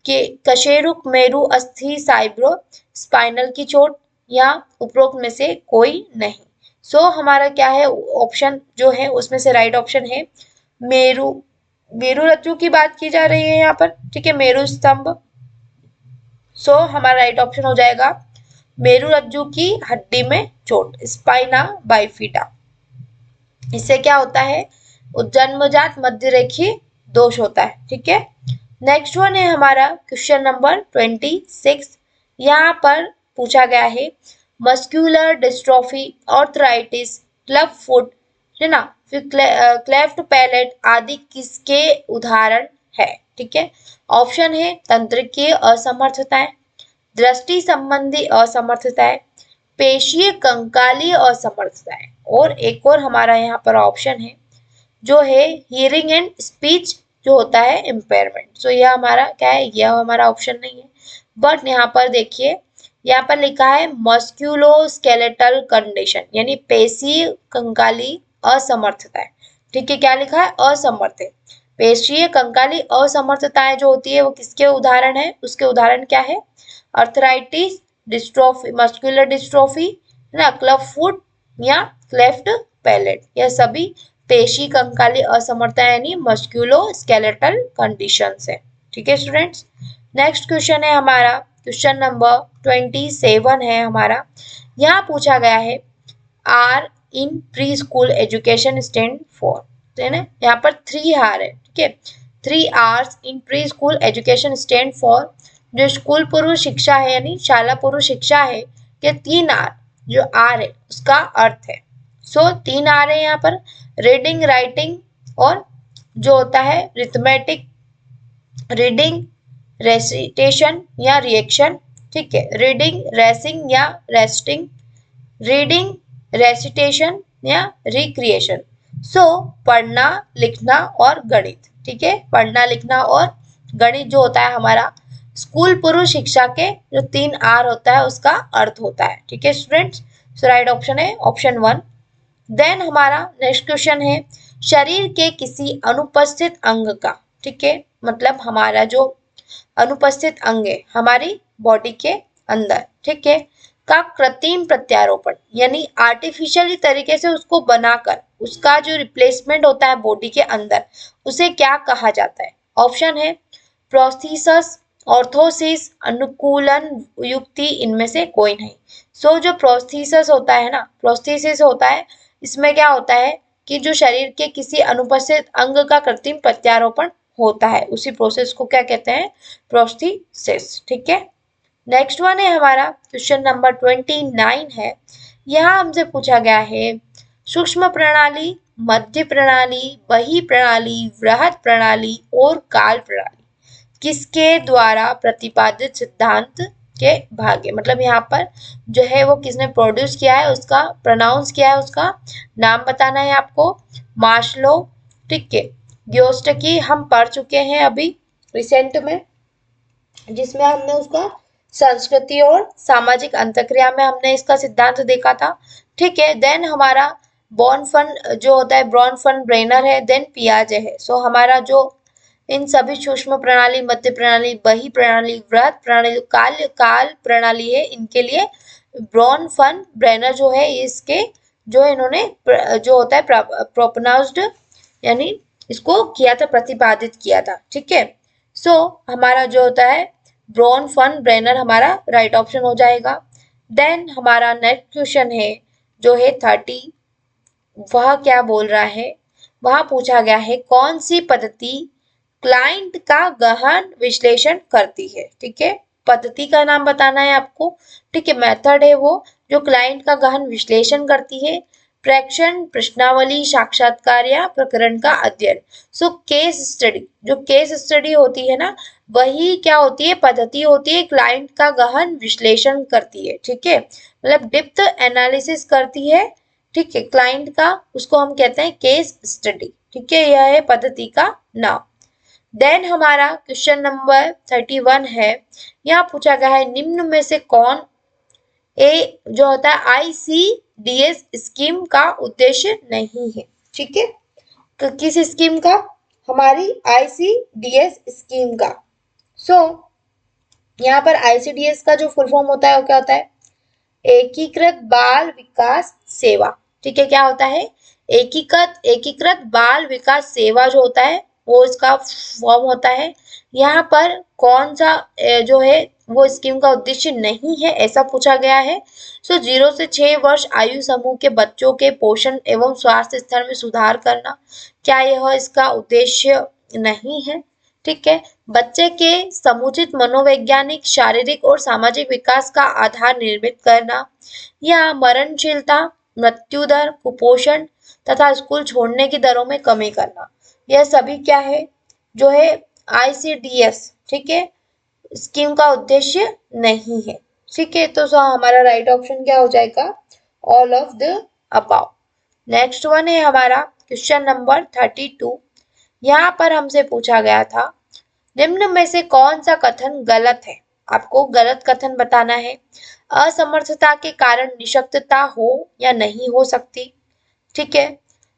के कशेरुक मेरु अस्थि साइब्रो स्पाइनल की चोट, या उपरोक्त में से कोई नहीं। सो हमारा क्या है, ऑप्शन जो है उसमें से राइट ऑप्शन है मेरु, मेरुरज्जु की बात की जा रही है यहाँ पर, ठीक है, मेरु स्तंभ। सो हमारा राइट ऑप्शन हो जाएगा मेरुरज्जु की हड्डी में चोट, स्पाइना बाइफिडा। इससे क्या होता है, जन्मजात मध्यरेखीय दोष होता है, ठीक है। नेक्स्ट वन है हमारा क्वेश्चन नंबर 26। यहाँ पर पूछा गया है muscular dystrophy, arthritis, club foot, है ना, फिर क्लेफ्ट पैलेट आदि किसके उदाहरण है, ठीक है। ऑप्शन है तंत्रिकीय असमर्थताएं, दृष्टि संबंधी असमर्थताएं, पेशीय कंकालीय असमर्थताएं, और एक और हमारा यहाँ पर ऑप्शन है जो है हियरिंग एंड स्पीच जो होता है इम्पेयरमेंट। सो यह हमारा क्या है, यह हमारा ऑप्शन नहीं है। बट यहाँ पर देखिए, यहाँ पर लिखा है मस्क्यूलोस्केलेटल कंडीशन, यानी पेशीय कंकाली असमर्थताएं, ठीक है, क्या लिखा है, असमर्थ है। पेशीय कंकाली असमर्थताएं जो होती है वो किसके उदाहरण है, उसके उदाहरण क्या है, अर्थराइटिस, डिस्ट्रोफी, मस्कुलर डिस्ट्रोफी, है ना, क्लब फुट या क्लेफ्ट पैलेट, यह सभी पेशी कंकाली असमर्थता यानी मस्कुलोस्केलेटल कंडीशंस है। ठीक है स्टूडेंट्स, नेक्स्ट क्वेश्चन है हमारा क्वेश्चन नंबर 27 है हमारा। यहाँ पूछा गया है R in preschool education stand for, है ना, यहाँ पर 3 आर है, ठीक है, 3 Rs in preschool education stand for, जो स्कूल पूर्व शिक्षा है यानी शाला पूर्व शिक्षा है, के 3 आर, जो आर है उसका अर्थ है। सो 3 आ रहे हैं यहाँ पर, रीडिंग, राइटिंग और जो होता है रिथमेटिक, रीडिंग, रेसिटेशन या रिएक्शन, ठीक है, रीडिंग, रेसिंग या रेस्टिंग, रीडिंग, रेसिटेशन या रिक्रिएशन। सो पढ़ना, लिखना और गणित, ठीक है, पढ़ना, लिखना और गणित जो होता है हमारा स्कूल पूर्व शिक्षा के जो 3 आर होता है उसका अर्थ होता है। ठीक है स्टूडेंट्स, सो राइट ऑप्शन है ऑप्शन 1। देन हमारा नेक्स्ट क्वेश्चन है शरीर के किसी अनुपस्थित अंग का, ठीक है, मतलब हमारा जो अनुपस्थित अंग है हमारी बॉडी के अंदर, ठीक है, का कृत्रिम प्रत्यारोपण यानी आर्टिफिशियली तरीके से उसको बनाकर उसका जो रिप्लेसमेंट होता है बॉडी के अंदर, उसे क्या कहा जाता है। ऑप्शन है प्रोस्थेसिस, ऑर्थोसिस, अनुकूलन, युक्ति, इनमें से कोई नहीं। सो जो प्रोस्थेसिस होता है ना, प्रोस्थेसिस होता है, इसमें क्या होता है कि जो शरीर के किसी अनुपस्थित अंग का कृत्रिम प्रत्यारोपण होता है, उसी प्रोसेस को क्या कहते हैं, प्रोस्थेसिस। ठीक है, नेक्स्ट वन है हमारा क्वेश्चन नंबर 29 है। यहाँ हमसे पूछा गया है सूक्ष्म प्रणाली, मध्य प्रणाली, बही प्रणाली, वृहद प्रणाली और काल प्रणाली किसके द्वारा प्रतिपादित सिद्धांत के भाग है, मतलब यहाँ पर जो है वो किसने प्रोड्यूस किया है, उसका प्रोनाउंस किया है, उसका नाम बताना है आपको। मास्लो, ठीक है, ग्योस्टकी हम पढ़ चुके हैं अभी रिसेंट में, जिसमें हमने उसका संस्कृति और सामाजिक अंतक्रिया में हमने इसका सिद्धांत देखा था। ठीक है, देन हमारा बॉर्नफन जो होता है ब्रॉनफन ब्रेनर है, देन पियाजे है। सो हमारा जो इन सभी सूक्ष्म प्रणाली, मध्य प्रणाली, बही प्रणाली, वृहत प्रणाली, काल काल प्रणाली है, इनके लिए ब्रॉनफन ब्रेनर जो है इसके जो इन्होंने जो होता है प्रोपनाउस्ड यानी इसको किया था, प्रतिपादित किया था। ठीक है, सो हमारा जो होता है ब्रॉन फन ब्रेनर हमारा राइट ऑप्शन हो जाएगा। देन हमारा नेक्स्ट क्वेश्चन है जो है 30, वह क्या बोल रहा है, वहां पूछा गया है कौन सी पद्धति क्लाइंट का गहन विश्लेषण करती है। ठीक है, पद्धति का नाम बताना है आपको। ठीक है, मेथड है वो जो क्लाइंट का गहन विश्लेषण करती है। प्रेक्षण, प्रश्नावली, साक्षात्कार या प्रकरण का अध्ययन। सो केस स्टडी, जो केस स्टडी होती है ना, वही क्या होती है, पद्धति होती है, क्लाइंट का गहन विश्लेषण करती है। ठीक है, मतलब डिप्थ एनालिसिस करती है। ठीक है, क्लाइंट का, उसको हम कहते हैं केस स्टडी। ठीक है, यह है पद्धति का नाम। देन हमारा क्वेश्चन नंबर 31 है, यहाँ पूछा गया है निम्न में से कौन ए जो होता है आईसीडीएस स्कीम का उद्देश्य नहीं है। ठीक है, किस स्कीम का, हमारी आईसीडीएस स्कीम का। सो यहाँ पर आईसीडीएस का जो फुल फॉर्म होता है वो क्या होता है, एकीकृत बाल विकास सेवा। ठीक है, क्या होता है, एकीकृत एकीकृत बाल विकास सेवा जो होता है वो इसका फॉर्म होता है। यहाँ पर कौन सा जो है वो स्कीम का उद्देश्य नहीं है ऐसा पूछा गया है। सो 0 से 6 वर्ष आयु समूह के बच्चों के पोषण एवं स्वास्थ्य स्तर में सुधार करना, क्या यह इसका उद्देश्य नहीं है। ठीक है, बच्चे के समुचित मनोवैज्ञानिक, शारीरिक और सामाजिक विकास का आधार निर्मित करना, या मरणशीलता, मृत्यु दर, कुपोषण तथा स्कूल छोड़ने की दरों में कमी करना, यह सभी क्या है, जो है आईसीडीएस, ठीक है, स्कीम का उद्देश्य नहीं है। ठीक है, तो हमारा राइट ऑप्शन क्या हो जाएगा, all of the above. Next one है हमारा क्वेश्चन नंबर 32, यहाँ पर हमसे पूछा गया था निम्न में से कौन सा कथन गलत है, आपको गलत कथन बताना है। असमर्थता के कारण निशक्तता हो या नहीं हो सकती। ठीक है,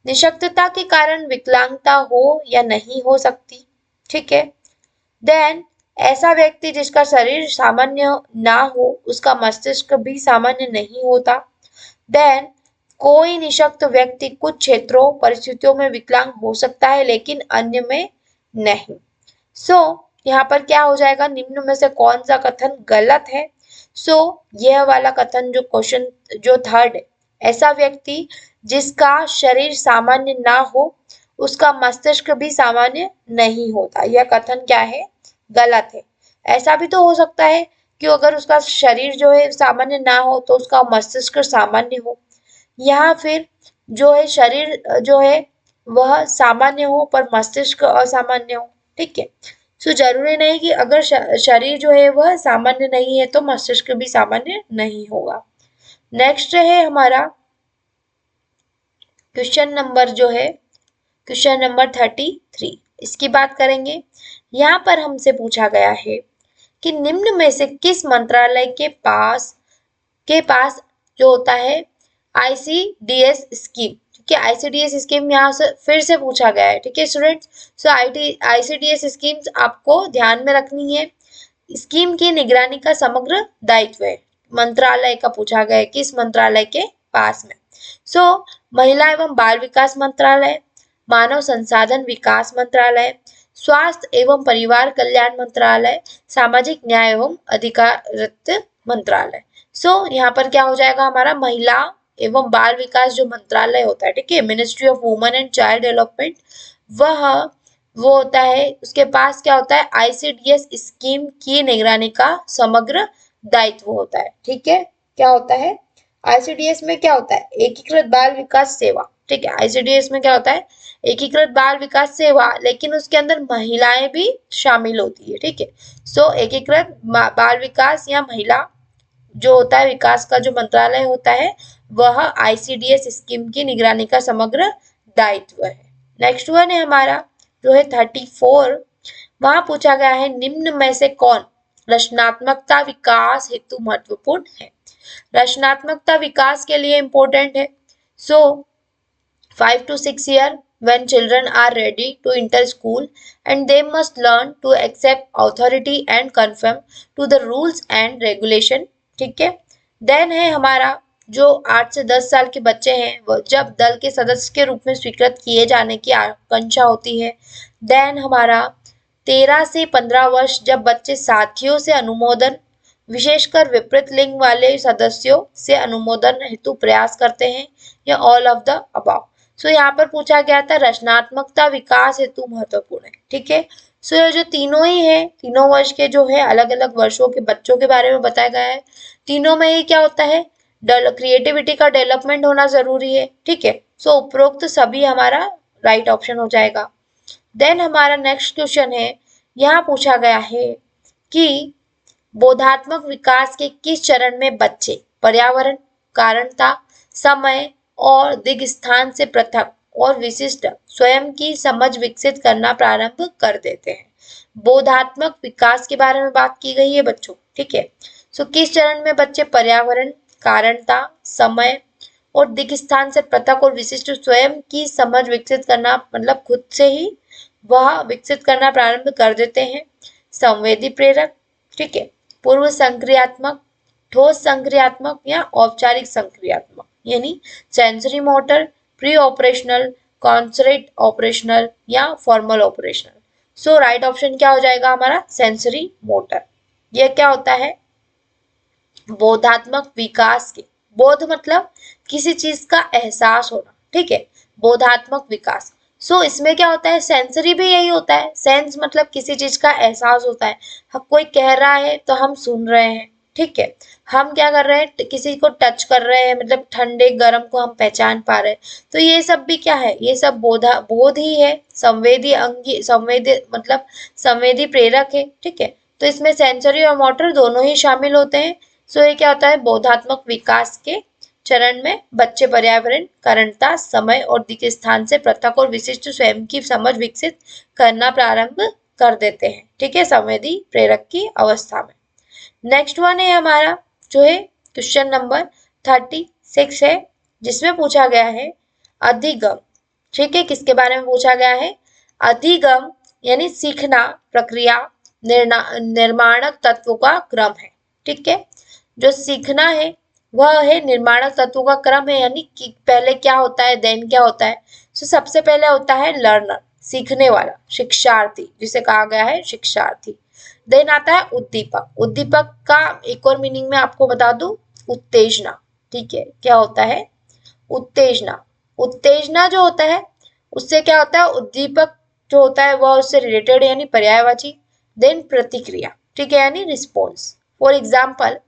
निशक्तता के कारण विकलांगता हो या नहीं हो सकती। ठीक है, देन ऐसा व्यक्ति जिसका शरीर सामान्य ना हो उसका मस्तिष्क भी सामान्य नहीं होता। देन कोई निशक्त व्यक्ति कुछ क्षेत्रों परिस्थितियों में विकलांग हो सकता है लेकिन अन्य में नहीं। सो यहाँ पर क्या हो जाएगा, निम्न में से कौन सा कथन गलत है। सो यह वाला कथन जो क्वेश्चन जो थर्ड है, ऐसा व्यक्ति जिसका शरीर सामान्य ना हो उसका मस्तिष्क भी सामान्य नहीं होता, यह कथन क्या है, गलत है। ऐसा भी तो हो सकता है कि अगर उसका शरीर जो है सामान्य ना हो तो उसका मस्तिष्क सामान्य हो, या फिर जो है शरीर जो है वह सामान्य हो पर मस्तिष्क असामान्य हो। ठीक है, सो जरूरी नहीं कि अगर शरीर जो है वह सामान्य नहीं है तो मस्तिष्क भी सामान्य नहीं होगा। नेक्स्ट है हमारा क्वेश्चन नंबर जो है क्वेश्चन नंबर 33, इसकी बात करेंगे। यहाँ पर हमसे पूछा गया है कि निम्न में से किस मंत्रालय के पास जो होता है आईसीडीएस स्कीम। ठीक है, आईसीडीएस स्कीम यहाँ से फिर से पूछा गया है। ठीक है स्टूडेंट्स, सो आईसीडीएस स्कीम्स आपको ध्यान में रखनी है। स्कीम की निगरानी का समग्र दायित्व है, मंत्रालय का पूछा गया है, किस मंत्रालय के पास में। सो महिला एवं बाल विकास मंत्रालय, मानव संसाधन विकास मंत्रालय, स्वास्थ्य एवं परिवार कल्याण मंत्रालय, सामाजिक न्याय एवं अधिकारिता मंत्रालय। सो यहाँ पर क्या हो जाएगा, हमारा महिला एवं बाल विकास जो मंत्रालय होता है, ठीक है, ministry of women and child development, वो होता है, उसके पास क्या होता है, आईसीडीएस स्कीम की निगरानी का समग्र दायित्व होता है। ठीक है, क्या होता है, आईसीडीएस में क्या होता है, एकीकृत बाल विकास सेवा। ठीक है, आईसीडीएस में क्या होता है, एकीकृत बाल विकास सेवा, लेकिन उसके अंदर महिलाएं भी शामिल होती है। ठीक है, सो एकीकृत बाल विकास या महिला जो होता है विकास का जो मंत्रालय होता है वह आईसीडीएस स्कीम की निगरानी का समग्र दायित्व है। नेक्स्ट वन है हमारा जो है 34, वहां पूछा गया है निम्न में से कौन रचनात्मकता विकास हेतु महत्वपूर्ण है। रचनात्मकता विकास के लिए इंपॉर्टेंट है। सो 5 to 6 year when children are ready to enter school and they must learn to accept authority and conform to the rules and regulation। ठीक है। देन है हमारा जो 8 से 10 साल के बच्चे हैं वो जब दल के सदस्य के रूप में स्वीकृत किए जाने की आकांक्षा होती है। देन हमारा 13 से 15 वर्ष जब बच्चे साथियों से अनुमोदन विशेषकर विपरीत लिंग वाले सदस्यों से अनुमोदन हेतु प्रयास करते हैं या ऑल ऑफ द अबाव। सो यहाँ पर पूछा गया था रचनात्मकता विकास हेतु महत्वपूर्ण है। ठीक है। सो ये जो तीनों ही है, तीनों वर्ष के जो है अलग अलग वर्षों के बच्चों के बारे में बताया गया है। तीनों में ही क्या होता है, क्रिएटिविटी का डेवलपमेंट होना जरूरी है। ठीक है। सो उपरोक्त सभी हमारा राइट ऑप्शन हो जाएगा। देन हमारा नेक्स्ट क्वेश्चन है, यहाँ पूछा गया है कि बोधात्मक विकास के किस चरण में बच्चे पर्यावरण, कारणता, समय और दिग स्थान से पृथक और विशिष्ट स्वयं की समझ विकसित करना प्रारंभ कर देते हैं। बोधात्मक विकास के बारे में बात की गई है बच्चों। ठीक है। सो किस चरण में बच्चे पर्यावरण, कारणता, समय और दिग स्थान से पृथक और विशिष्ट स्वयं की समझ विकसित करना मतलब खुद से ही वह विकसित करना प्रारंभ कर देते हैं। संवेदी प्रेरक, ठीक है, पूर्व संक्रियात्मक, ठोस संक्रियात्मक या औपचारिक संक्रियात्मक, यानी sensory motor, preoperational, concrete operational या formal operational. So right option क्या हो जाएगा हमारा, सेंसरी मोटर। यह क्या होता है, बोधात्मक विकास के, बोध मतलब किसी चीज का एहसास होना। ठीक है। बोधात्मक विकास। सो इसमें क्या होता है, सेंसरी भी यही होता है। सेंस मतलब किसी चीज का एहसास होता है। कोई कह रहा है तो हम सुन रहे हैं। ठीक है। हम क्या कर रहे हैं, किसी को टच कर रहे हैं, मतलब ठंडे गर्म को हम पहचान पा रहे हैं। तो ये सब भी क्या है, ये सब बोध ही है। संवेदी अंगी, संवेदी मतलब संवेदी प्रेरक है। ठीक है। तो इसमें सेंसरी और मोटर दोनों ही शामिल होते हैं। सो ये क्या होता है, बोधात्मक विकास के चरण में बच्चे पर्यावरण, कारणता, समय और दिग स्थान से पृथक और विशिष्ट स्वयं की समझ विकसित करना प्रारंभ कर देते हैं। ठीक है, संवेदी प्रेरक की अवस्था में। नेक्स्ट वन है हमारा जो है क्वेश्चन नंबर 36 है, जिसमें पूछा गया है अधिगम। ठीक है, किसके बारे में पूछा गया है, अधिगम यानी सीखना प्रक्रिया निर्माणक तत्वों का क्रम है। ठीक है। जो सीखना है वह है निर्माणक तत्वों का क्रम है, यानी कि पहले क्या होता है, देन क्या होता है। तो सबसे पहले होता है लर्नर, सीखने वाला, शिक्षार्थी, जिसे कहा गया है शिक्षार्थी। देन आता है उद्दीपक। उद्दीपक का एक और मीनिंग में आपको बता दूं, उत्तेजना। ठीक है, क्या होता है, उत्तेजना। उत्तेजना जो होता है उससे क्या होता है, उद्दीपक जो होता है वह उससे रिलेटेड यानी पर्यायवाची। देन प्रतिक्रिया, ठीक है, यानी रिस्पॉन्स। फॉर एग्जाम्पल,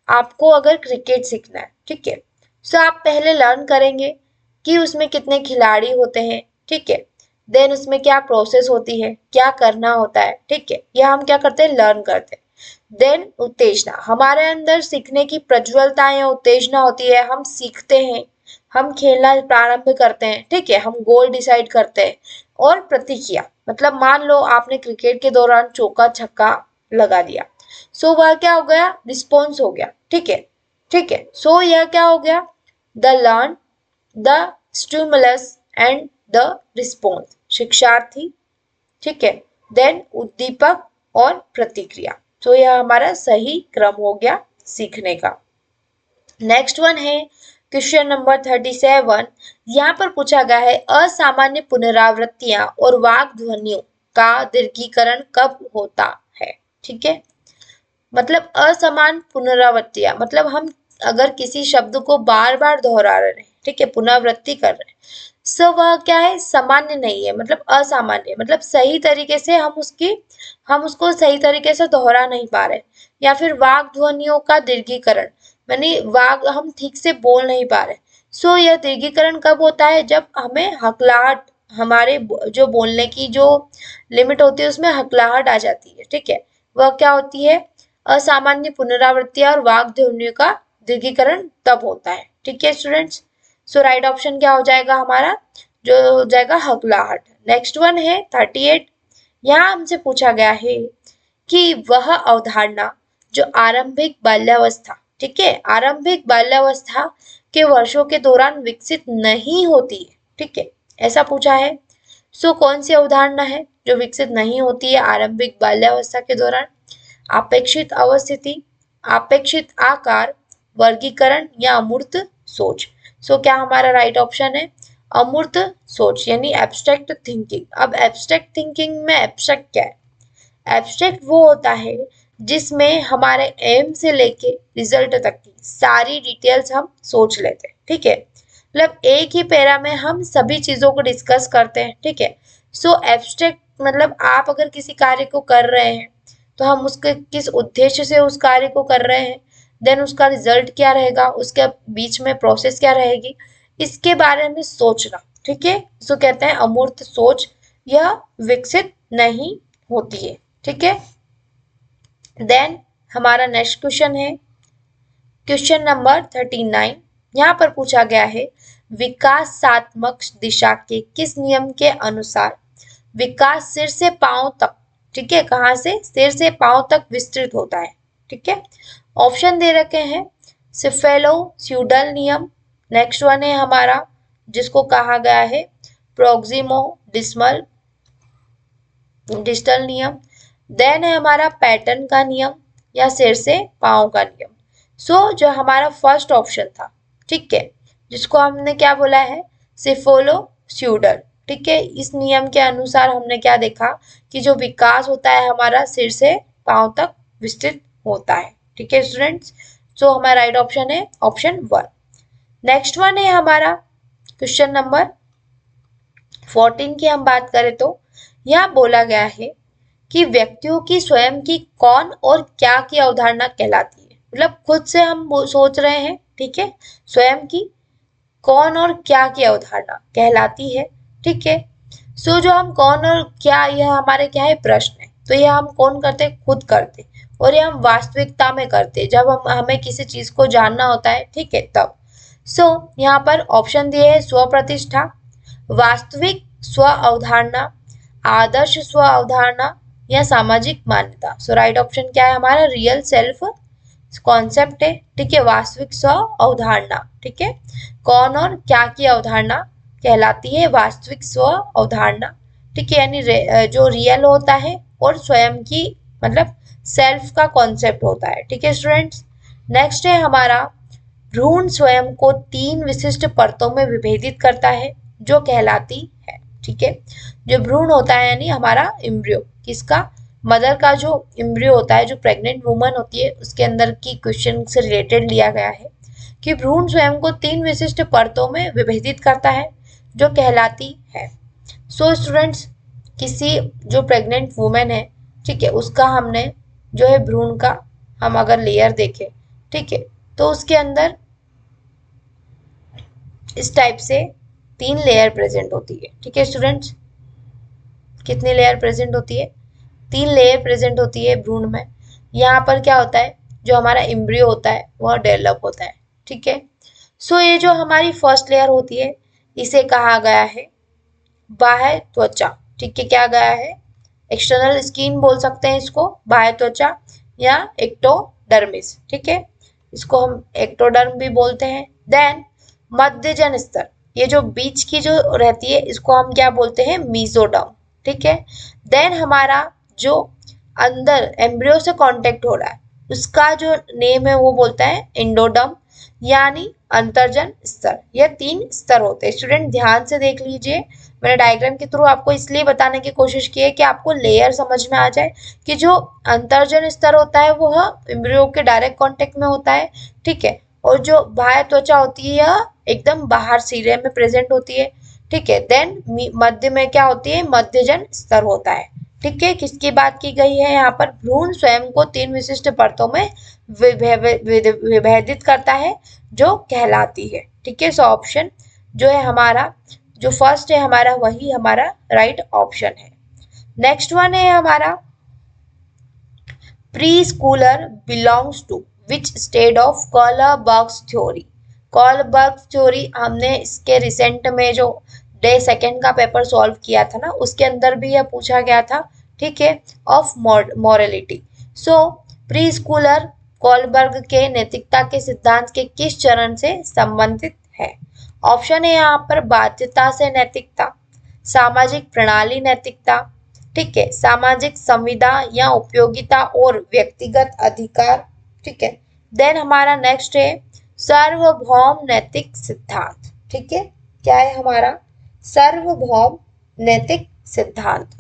आपको अगर क्रिकेट सीखना है, ठीक है, सो आप पहले लर्न करेंगे कि उसमें कितने खिलाड़ी होते हैं। ठीक है। देन उसमें क्या प्रोसेस होती है, क्या करना होता है। ठीक है, यह हम क्या करते हैं, लर्न करते हैं। देन उत्तेजना, हमारे अंदर सीखने की प्रज्वलता या उत्तेजना होती है, हम सीखते हैं, हम खेलना प्रारंभ करते हैं। ठीक है, हम गोल डिसाइड करते हैं। और प्रतिक्रिया मतलब मान लो आपने क्रिकेट के दौरान चौका छक्का लगा दिया, सो वह क्या हो गया, रिस्पॉन्स हो गया। ठीक है। ठीक है। सो यह क्या हो गया, the learn, the stimulus and the response, शिक्षार्थी। ठीक है। देन उद्दीपक और प्रतिक्रिया। तो यह हमारा सही क्रम हो गया सीखने का। नेक्स्ट वन है क्वेश्चन नंबर 37। यहाँ पर पूछा गया है असामान्य पुनरावृत्तियां और वाक ध्वनियों का दीर्घीकरण कब होता है। ठीक है, मतलब असमान पुनरावृत्तियां मतलब हम अगर किसी शब्द को बार बार दोहरा रहे हैं, ठीक है, पुनरावृत्ति कर रहे हैं, सो वह क्या है, सामान्य नहीं है, मतलब असामान्य, मतलब सही तरीके से हम उसको सही तरीके से दोहरा नहीं पा रहे। या फिर वाक ध्वनियों का दीर्घीकरण, यानी वाक हम ठीक से बोल नहीं पा रहे। सो यह दीर्घीकरण कब होता है, जब हमें हकलाहट, हमारे जो बोलने की जो लिमिट होती है उसमें हकलाहट आ जाती है। ठीक है, वह क्या होती है, असामान्य पुनरावृत्तियां और वाक ध्वनियों का दीर्घीकरण तब होता है। ठीक है स्टूडेंट्स, सो राइट ऑप्शन क्या हो जाएगा हमारा, जो हो जाएगा हकलाहट। नेक्स्ट वन है 38। यहाँ हमसे पूछा गया है कि वह अवधारणा जो आरंभिक बाल्यावस्था, ठीक है, आरंभिक बाल्यावस्था के वर्षों के दौरान विकसित नहीं होती है, ठीक है, ऐसा पूछा है। सो कौन सी अवधारणा है जो विकसित नहीं होती है आरंभिक बाल्यावस्था के दौरान? अपेक्षित अवस्थिति, अपेक्षित आकार, वर्गीकरण या अमूर्त सोच। सो क्या हमारा राइट ऑप्शन है अमूर्त सोच यानी एब्स्ट्रैक्ट थिंकिंग। अब एब्स्ट्रैक्ट थिंकिंग में एब्स्ट्रैक्ट क्या है? एब्स्ट्रैक्ट वो होता है जिसमें हमारे एम से लेके रिजल्ट तक की सारी डिटेल्स हम सोच लेते हैं, ठीक है, मतलब एक ही पैरा में हम सभी चीजों को डिस्कस करते हैं, ठीक है। सो एब्स्ट्रैक्ट मतलब आप अगर किसी कार्य को कर रहे हैं तो हम उसके किस उद्देश्य से उस कार्य को कर रहे हैं, देन उसका रिजल्ट क्या रहेगा, उसके बीच में प्रोसेस क्या रहेगी, इसके बारे में सोचना, ठीक है। इसको कहते हैं अमूर्त सोच, यह विकसित नहीं होती है, ठीक है। देन हमारा नेक्स्ट क्वेश्चन है क्वेश्चन नंबर 39। यहाँ पर पूछा गया है विकासात्मक दिशा के किस नियम के अनुसार विकास सिर से पांव तक, ठीक है, कहाँ से, सिर से पांव तक विस्तृत होता है, ठीक है। ऑप्शन दे रखे हैं सिफेलो स्यूडल नियम, नेक्स्ट वन है हमारा जिसको कहा गया है प्रोक्सिमो डिस्टल नियम, देन है हमारा पैटर्न का नियम या सिर से पांव का नियम। सो जो हमारा फर्स्ट ऑप्शन था, ठीक है, जिसको हमने क्या बोला है सिफोलो स्यूडल, ठीक है, इस नियम के अनुसार हमने क्या देखा कि जो विकास होता है हमारा सिर से पांव तक विस्तृत होता है, ठीक है स्टूडेंट्स। सो हमारा राइट ऑप्शन है ऑप्शन 1। नेक्स्ट वन है हमारा क्वेश्चन नंबर 14 की हम बात करें तो यहाँ बोला गया है कि व्यक्तियों की स्वयं की कौन और क्या की अवधारणा कहलाती है, मतलब खुद से हम सोच रहे हैं, ठीक है, स्वयं की कौन और क्या की अवधारणा कहलाती है, ठीक है। सो जो हम कौन और क्या, यह हमारे क्या है प्रश्न है, तो यह हम कौन करते खुद करते, और यह हम वास्तविकता में करते जब हम हमें किसी चीज को जानना होता है, ठीक है, तब। सो यहाँ पर ऑप्शन दिए है स्व प्रतिष्ठा, वास्तविक स्व अवधारणा, आदर्श स्व अवधारणा या सामाजिक मान्यता। सो राइट ऑप्शन क्या है हमारा रियल सेल्फ कॉन्सेप्ट है, ठीक है, वास्तविक स्व अवधारणा, ठीक है, कौन और क्या की अवधारणा कहलाती है वास्तविक स्व अवधारणा, ठीक है, यानी जो रियल होता है और स्वयं की मतलब सेल्फ का कॉन्सेप्ट होता है, ठीक है स्टूडेंट्स। नेक्स्ट है हमारा भ्रूण स्वयं को 3 विशिष्ट परतों में विभेदित करता है जो कहलाती है, ठीक है, जो भ्रूण होता है यानी हमारा एम्ब्रियो, किसका, मदर का जो एम्ब्रियो होता है, जो प्रेग्नेंट वुमन होती है उसके अंदर की क्वेश्चन से रिलेटेड लिया गया है कि भ्रूण स्वयं को 3 विशिष्ट परतों में विभेदित करता है जो कहलाती है। सो स्टूडेंट्स किसी जो प्रेग्नेंट वुमेन है, ठीक है, उसका हमने जो है भ्रूण का हम अगर लेयर देखें, ठीक है, तो उसके अंदर इस टाइप से 3 लेयर प्रेजेंट होती है, ठीक है स्टूडेंट्स, कितनी लेयर प्रेजेंट होती है, 3 लेयर प्रेजेंट होती है भ्रूण में। यहाँ पर क्या होता है जो हमारा एम्ब्रियो होता है वह डेवलप होता है, ठीक है। सो ये जो हमारी फर्स्ट लेयर होती है इसे कहा गया है बाह्य त्वचा, ठीक है, क्या गया है एक्सटर्नल स्किन बोल सकते हैं इसको, बाह्य त्वचा या एक्टोडर्मिस, ठीक है, इसको हम एक्टोडर्म भी बोलते हैं। देन मध्यजन स्तर, ये जो बीच की जो रहती है इसको हम क्या बोलते हैं मीजोडर्म, ठीक है। देन हमारा जो अंदर एम्ब्रियो से कांटेक्ट हो रहा है उसका जो नेम है वो बोलता है एंडोडर्म यानी अंतर्जन स्तर। यह 3 स्तर होते हैं, स्टूडेंट ध्यान से देख लीजिए, मैंने डायग्राम के थ्रू आपको इसलिए बताने की कोशिश की है कि आपको लेयर समझ में आ जाए कि जो अंतर्जन स्तर होता है वह एम्ब्रियो के डायरेक्ट कांटेक्ट में होता है, ठीक है, और जो बाह्य त्वचा होती है यह एकदम बाहर सिरे में प्रेजेंट होती है, ठीक है। देन मध्य में क्या होती है मध्यजन स्तर होता है, ठीक है। किसकी बात की गई है यहाँ पर भ्रूण स्वयं को 3 विशिष्ट परतों में विभेदित करता है जो कहलाती है, ठीक है। सो ऑप्शन जो है हमारा जो फर्स्ट है हमारा वही हमारा राइट ऑप्शन है। नेक्स्ट वन है हमारा preschooler belongs to which state of Kohlberg's theory. Kohlberg's theory हमने इसके रिसेंट में जो डे सेकेंड का पेपर सॉल्व किया था ना उसके अंदर भी यह पूछा गया था, ठीक है, of morality. So preschooler Kohlberg के नैतिकता के सिद्धांत के किस चरण से संबंधित है? ऑप्शन है यहाँ पर बाध्यता से नैतिकता, सामाजिक प्रणाली नैतिकता, ठीक है, सामाजिक संविदा या उपयोगिता और व्यक्तिगत अधिकार, ठीक है। देन हमारा नेक्स्ट है सार्वभौम नैतिक सिद्धांत, ठीक है। क्या है हमारा सार्वभौम नैतिक सिद्धांत।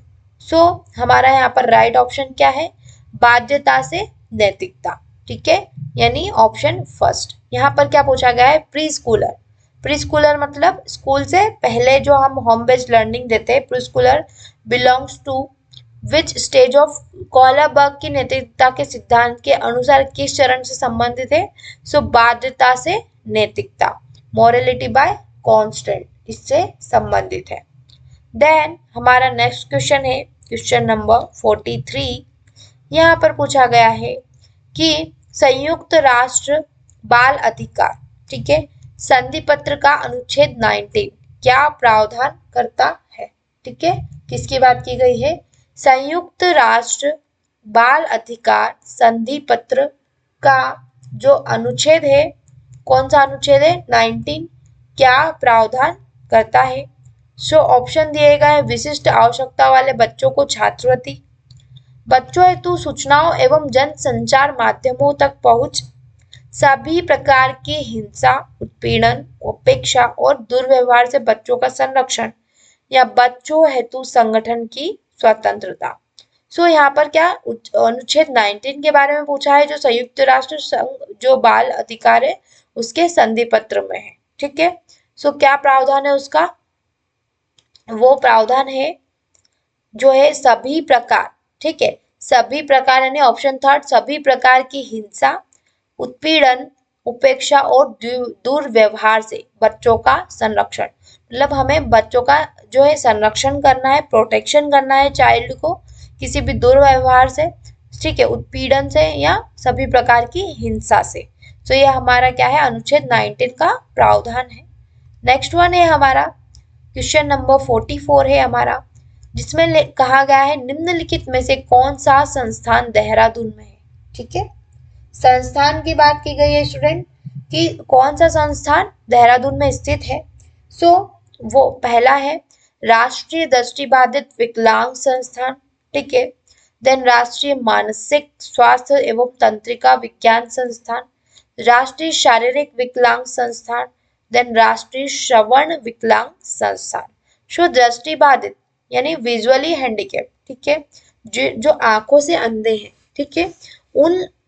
सो हमारा यहाँ पर राइट ऑप्शन क्या है, बाध्यता से नैतिकता, ठीक है, यानी ऑप्शन फर्स्ट। यहाँ पर क्या पूछा गया है, प्री स्कूलर। प्री स्कूलर मतलब स्कूल से पहले जो हम होम बेस्ड लर्निंग देते हैं, preschooler belongs to which stage of Kohlberg की नैतिकता के सिद्धांत के अनुसार किस चरण से संबंधित है। सो बाध्यता से नैतिकता, मॉरलिटी बाय कॉन्स्टेंट, इससे संबंधित है। देन हमारा नेक्स्ट क्वेश्चन है क्वेश्चन नंबर 43। यहाँ पर पूछा गया है कि संयुक्त राष्ट्र बाल अधिकार, ठीक है, संधि पत्र का अनुच्छेद 19 क्या प्रावधान करता है, ठीक है। किसकी बात की गई है, संयुक्त राष्ट्र बाल अधिकार संधि पत्र का जो अनुच्छेद है, कौन सा अनुच्छेद है, 19, क्या प्रावधान करता है। सो ऑप्शन दिए गए हैं, विशिष्ट आवश्यकता वाले बच्चों को छात्रवृत्ति, बच्चों हेतु सूचनाओं एवं जन संचार माध्यमों तक पहुंच, सभी प्रकार की हिंसा, उत्पीड़न, उपेक्षा और दुर्व्यवहार से बच्चों का संरक्षण, या बच्चों हेतु संगठन की स्वतंत्रता। सो यहाँ पर क्या अनुच्छेद 19 के बारे में पूछा है, जो संयुक्त राष्ट्र संघ जो बाल अधिकार है उसके संधि पत्र में है, ठीक है। सो क्या प्रावधान है उसका, वो प्रावधान है जो है सभी प्रकार, ठीक है, सभी प्रकार यानी ऑप्शन थर्ड, सभी प्रकार की हिंसा, उत्पीड़न, उपेक्षा और दुर्व्यवहार से बच्चों का संरक्षण। मतलब हमें बच्चों का जो है संरक्षण करना है, प्रोटेक्शन करना है चाइल्ड को किसी भी दुर्व्यवहार से, ठीक है, उत्पीड़न से या सभी प्रकार की हिंसा से। तो ये हमारा क्या है, अनुच्छेद 19 का प्रावधान है। नेक्स्ट वन है हमारा क्वेश्चन नंबर 44 है हमारा, जिसमें कहा गया है निम्नलिखित में से कौन सा संस्थान देहरादून में है, ठीक है। संस्थान की बात की गई है स्टूडेंट कि कौन सा संस्थान देहरादून में स्थित है। सो वो पहला है राष्ट्रीय दृष्टिबाधित विकलांग संस्थान, ठीक है। देन राष्ट्रीय मानसिक स्वास्थ्य एवं तंत्रिका विज्ञान संस्थान, राष्ट्रीय शारीरिक विकलांग संस्थान, देन राष्ट्रीय श्रवण विकलांग संस्थान। सो दृष्टिबाधित यानी विजुअली हैंडीकैप, ठीक है, जो आंखों से अंधे हैं, ठीक है,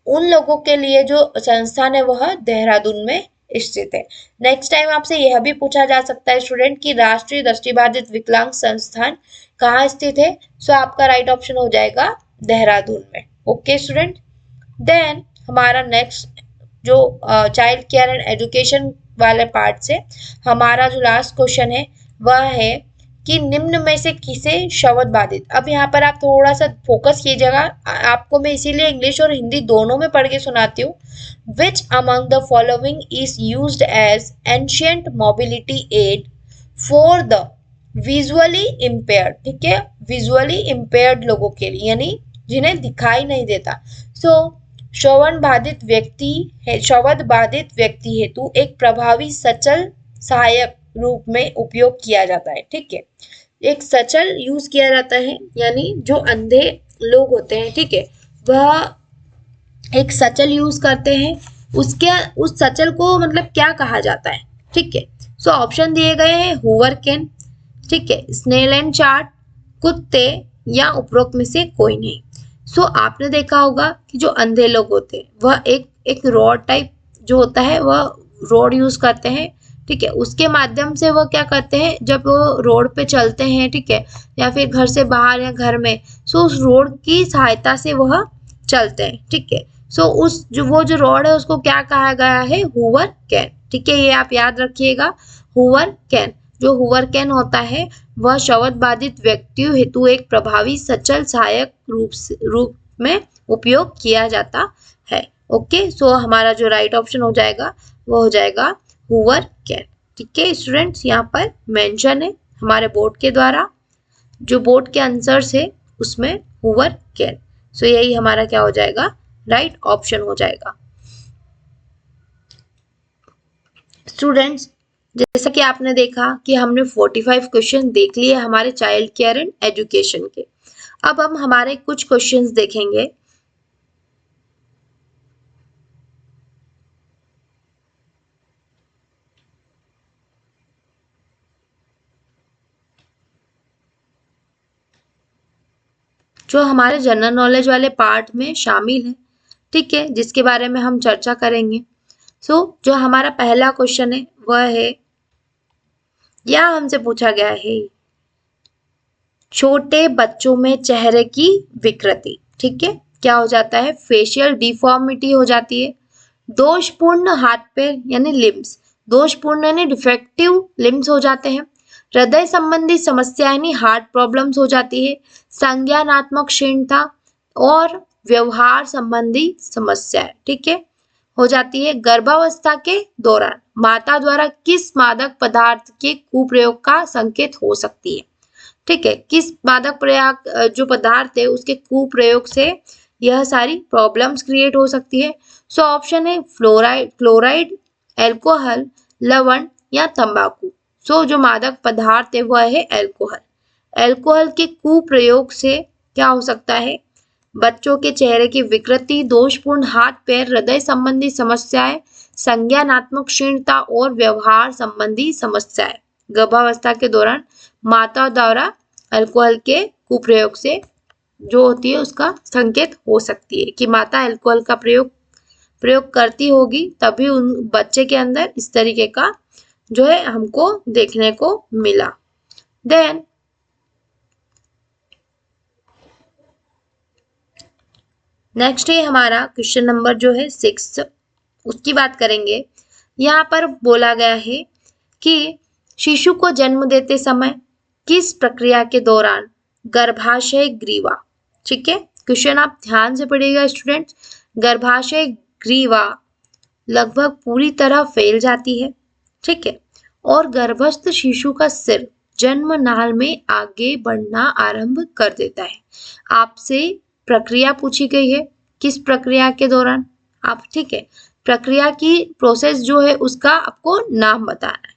उन लोगों के लिए जो संस्थान है वह देहरादून में स्थित है। नेक्स्ट टाइम आपसे यह भी पूछा जा सकता है स्टूडेंट कि राष्ट्रीय दृष्टिबाधित विकलांग संस्थान कहाँ स्थित है। सो आपका राइट ऑप्शन हो जाएगा देहरादून में। ओके स्टूडेंट, देन हमारा नेक्स्ट जो चाइल्ड केयर एंड एजुकेशन वाले पार्ट से हमारा जो लास्ट क्वेश्चन है वह है कि निम्न में से किसे शब्द बाधित। अब यहाँ पर आप थोड़ा सा फोकस कीजिएगा, आपको मैं इसीलिए इंग्लिश और हिंदी दोनों में पढ़ के सुनाती हूँ। Which among the following is used as ancient mobility aid for the visually impaired, ठीक है, विजुअली इम्पेयर्ड लोगों के लिए यानी जिन्हें दिखाई नहीं देता। सो श्रवण बाधित व्यक्ति है, श्रवण बाधित व्यक्ति हेतु एक प्रभावी सचल सहायक रूप में उपयोग किया जाता है, ठीक है, एक सचल यूज किया जाता है, यानी जो अंधे लोग होते हैं, ठीक है, वह एक सचल यूज करते हैं। उस सचल को मतलब क्या कहा जाता है, ठीक है। सो ऑप्शन दिए गए हैं हूवर कैन, ठीक है, स्नेल एंड चार्ट, कुत्ते या उपरोक्त में से कोई नहीं। सो आपने देखा होगा कि जो अंधे लोग होते हैं वह एक रॉड टाइप जो होता है वह रॉड यूज करते हैं, ठीक है, उसके माध्यम से वह क्या करते हैं जब वो रोड पे चलते हैं, ठीक है, या फिर घर से बाहर या घर में, सो उस रोड की सहायता से वह चलते हैं, ठीक है। सो उस जो रोड है उसको क्या कहा गया है, हूवर कैन, ठीक है, ये आप याद रखिएगा, हूवर कैन। जो हूवर कैन होता है वह शब्द बाधित व्यक्तियों हेतु एक प्रभावी सचल सहायक रूप में उपयोग किया जाता है। ओके, सो हमारा जो राइट ऑप्शन हो जाएगा वो हो जाएगा हूवर कैन, ठीक है स्टूडेंट्स, यहाँ पर मेंशन है हमारे बोर्ड के द्वारा, जो बोर्ड के आंसर्स है उसमें हूवर कैन। सो यही हमारा क्या हो जाएगा, राइट ऑप्शन हो जाएगा। स्टूडेंट्स जैसा कि आपने देखा कि हमने 45 क्वेश्चन देख लिए हमारे चाइल्ड केयर एंड एजुकेशन के। अब हम हमारे कुछ क्वेश्चंस देखेंगे। जो हमारे जनरल नॉलेज वाले पार्ट में शामिल है, ठीक है, जिसके बारे में हम चर्चा करेंगे। जो हमारा पहला क्वेश्चन है वह है, या हमसे पूछा गया है, छोटे बच्चों में चेहरे की विकृति, ठीक है, क्या हो जाता है, फेशियल डिफॉर्मिटी हो जाती है, दोषपूर्ण हाथ पैर यानी लिम्स, दोषपूर्ण यानी डिफेक्टिव लिम्स हो जाते हैं, हृदय संबंधी समस्या यानी हार्ट प्रॉब्लम्स हो जाती है, संज्ञानात्मक क्षीणता और व्यवहार संबंधी समस्याएं, ठीक है, हो जाती है। गर्भावस्था के दौरान माता द्वारा किस मादक पदार्थ के कुप्रयोग का संकेत हो सकती है, ठीक है, किस मादक प्रयोग जो पदार्थ है उसके कुप्रयोग से यह सारी प्रॉब्लम्स क्रिएट हो सकती है। ऑप्शन है फ्लोराइड, क्लोराइड, एल्कोहल, लवण या तंबाकू। जो मादक पदार्थ है वह है एल्कोहल। एल्कोहल के कुप्रयोग से क्या हो सकता है, बच्चों के चेहरे की विकृति, दोषपूर्ण हाथ पैर, हृदय संबंधी समस्याएं, संज्ञानात्मक क्षीणता और व्यवहार संबंधी समस्याएं गर्भावस्था के दौरान माता द्वारा अल्कोहल के कुप्रयोग से जो होती है उसका संकेत हो सकती है कि माता अल्कोहल का प्रयोग करती होगी, तभी उन बच्चे के अंदर इस तरीके का जो है हमको देखने को मिला। देन नेक्स्ट है हमारा क्वेश्चन नंबर जो है 6, उसकी बात करेंगे। यहाँ पर बोला गया है कि शिशु को जन्म देते समय किस प्रक्रिया के दौरान गर्भाशय ग्रीवा, ठीक है, क्वेश्चन आप ध्यान से पढ़िएगा स्टूडेंट्स। गर्भाशय ग्रीवा लगभग पूरी तरह फैल जाती है, ठीक है, और गर्भस्थ शिशु का सिर जन्म नाल में आगे बढ़ना आरंभ कर देता है। आपसे प्रक्रिया पूछी गई है, किस प्रक्रिया के दौरान आप, ठीक है, प्रक्रिया की प्रोसेस जो है उसका आपको नाम बताना है।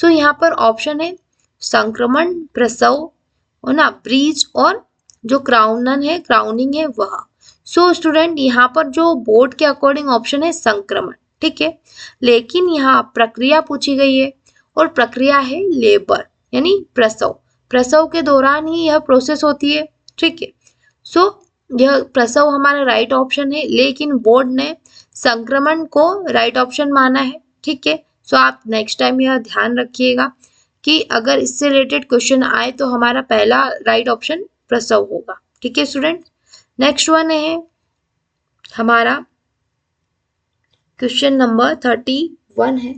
यहाँ पर ऑप्शन है संक्रमण, प्रसव, है ना, ब्रीच और जो क्राउनिंग है वह। स्टूडेंट यहाँ पर जो बोर्ड के अकॉर्डिंग ऑप्शन है संक्रमण, ठीक है, लेकिन यहाँ प्रक्रिया पूछी गई है और प्रक्रिया है लेबर यानी प्रसव। प्रसव के दौरान ही यह प्रोसेस होती है, ठीक है। यह प्रसव हमारा राइट ऑप्शन है, लेकिन बोर्ड ने संक्रमण को राइट ऑप्शन माना है, ठीक है। आप नेक्स्ट टाइम यह ध्यान रखिएगा कि अगर इससे रिलेटेड क्वेश्चन आए तो हमारा पहला राइट ऑप्शन प्रसव होगा, ठीक है स्टूडेंट। नेक्स्ट वन है हमारा क्वेश्चन नंबर 31 है।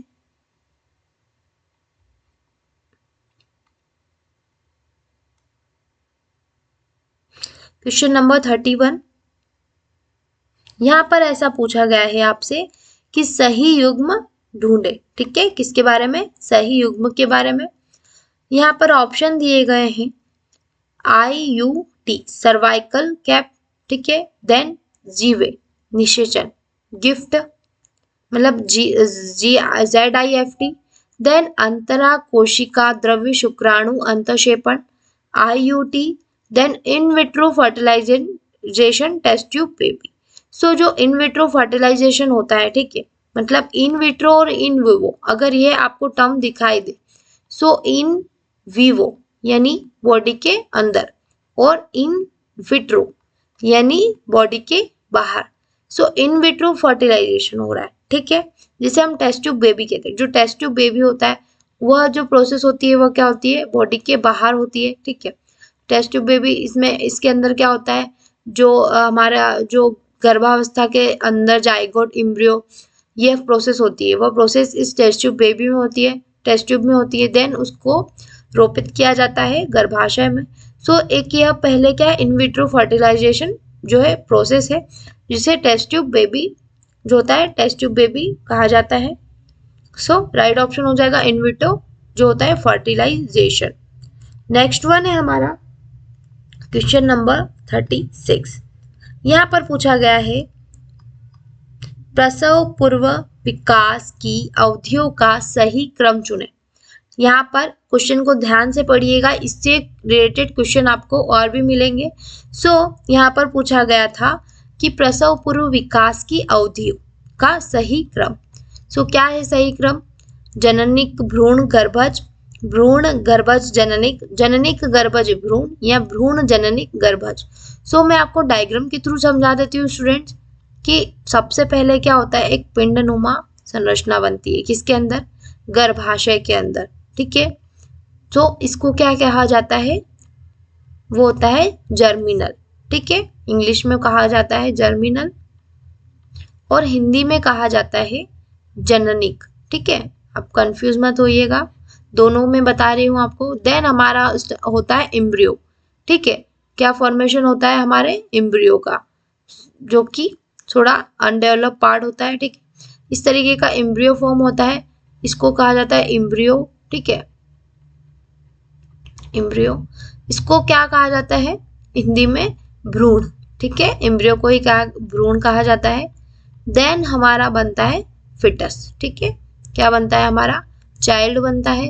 क्वेश्चन नंबर 31, यहाँ पर ऐसा पूछा गया है आपसे कि सही युग्म ढूंढे, ठीक है, किसके बारे में, सही युग्म के बारे में। यहाँ पर ऑप्शन दिए गए हैं IUT सर्वाइकल कैप, ठीक है, देन जीवे निषेचन, गिफ्ट मतलब ZIFT, देन अंतरा कोशिका द्रव्य शुक्राणु अंतःक्षेपण IUT, then in vitro fertilisation test tube baby. जो इन विट्रो फर्टिलाइजेशन होता है, ठीक है, मतलब इन विट्रो और इन विवो, अगर ये आपको टर्म दिखाई दे, इन विवो यानी बॉडी के अंदर और इन विट्रो यानी बॉडी के बाहर, इन विट्रो फर्टिलाइजेशन हो रहा है, ठीक है, जिसे हम टेस्ट ट्यूब बेबी कहते हैं। जो टेस्ट ट्यूब बेबी होता है वह जो प्रोसेस होती है वह क्या होती है, बॉडी के बाहर होती है, ठीक है। टेस्ट ट्यूब बेबी इसके अंदर क्या होता है, जो हमारा जो गर्भावस्था के अंदर जाइगोट एम्ब्रियो यह प्रोसेस होती है, वह प्रोसेस इस टेस्ट ट्यूब बेबी में होती है, टेस्ट ट्यूब में होती है, देन उसको रोपित किया जाता है गर्भाशय में। एक यह पहले क्या है, इन विट्रो फर्टिलाइजेशन जो है प्रोसेस है, जिसे टेस्ट ट्यूब बेबी जो होता है टेस्ट ट्यूब बेबी कहा जाता है। राइट ऑप्शन हो जाएगा इन विट्रो जो होता है फर्टिलाइजेशन। नेक्स्ट वन है हमारा क्वेश्चन नंबर 36। यहाँ पर पूछा गया है प्रसव पूर्व विकास की अवधियों का सही क्रम चुने। यहाँ पर क्वेश्चन को ध्यान से पढ़िएगा, इससे रिलेटेड क्वेश्चन आपको और भी मिलेंगे। यहाँ पर पूछा गया था कि प्रसव पूर्व विकास की अवधि का सही क्रम। क्या है सही क्रम? जननिक भ्रूण गर्भज, भ्रूण गर्भज जननिक, जननिक गर्भज भ्रूण या भ्रूण जननिक गर्भज। मैं आपको डायग्राम के थ्रू समझा देती हूँ स्टूडेंट्स कि सबसे पहले क्या होता है, एक पिंडनुमा संरचना बनती है किसके अंदर? गर्भाशय के अंदर। ठीक है, इसको क्या कहा जाता है? वो होता है जर्मिनल। ठीक है, इंग्लिश में कहा जाता है जर्मिनल और हिंदी में कहा जाता है जननिक। ठीक है, आप कंफ्यूज मत होइएगा, दोनों में बता रही हूँ आपको। देन हमारा होता है एम्ब्रियो। ठीक है, क्या फॉर्मेशन होता है हमारे एम्ब्रियो का, जो कि थोड़ा अनडेवलप पार्ट होता है। ठीक, इस तरीके का एम्ब्रियो फॉर्म होता है, इसको कहा जाता है एम्ब्रियो। ठीक है, एम्ब्रियो, इसको क्या कहा जाता है हिंदी में? भ्रूण। ठीक है, एम्ब्रियो को ही भ्रूण कहा जाता है। देन हमारा बनता है फिटस। ठीक है, क्या बनता है हमारा? चाइल्ड बनता है।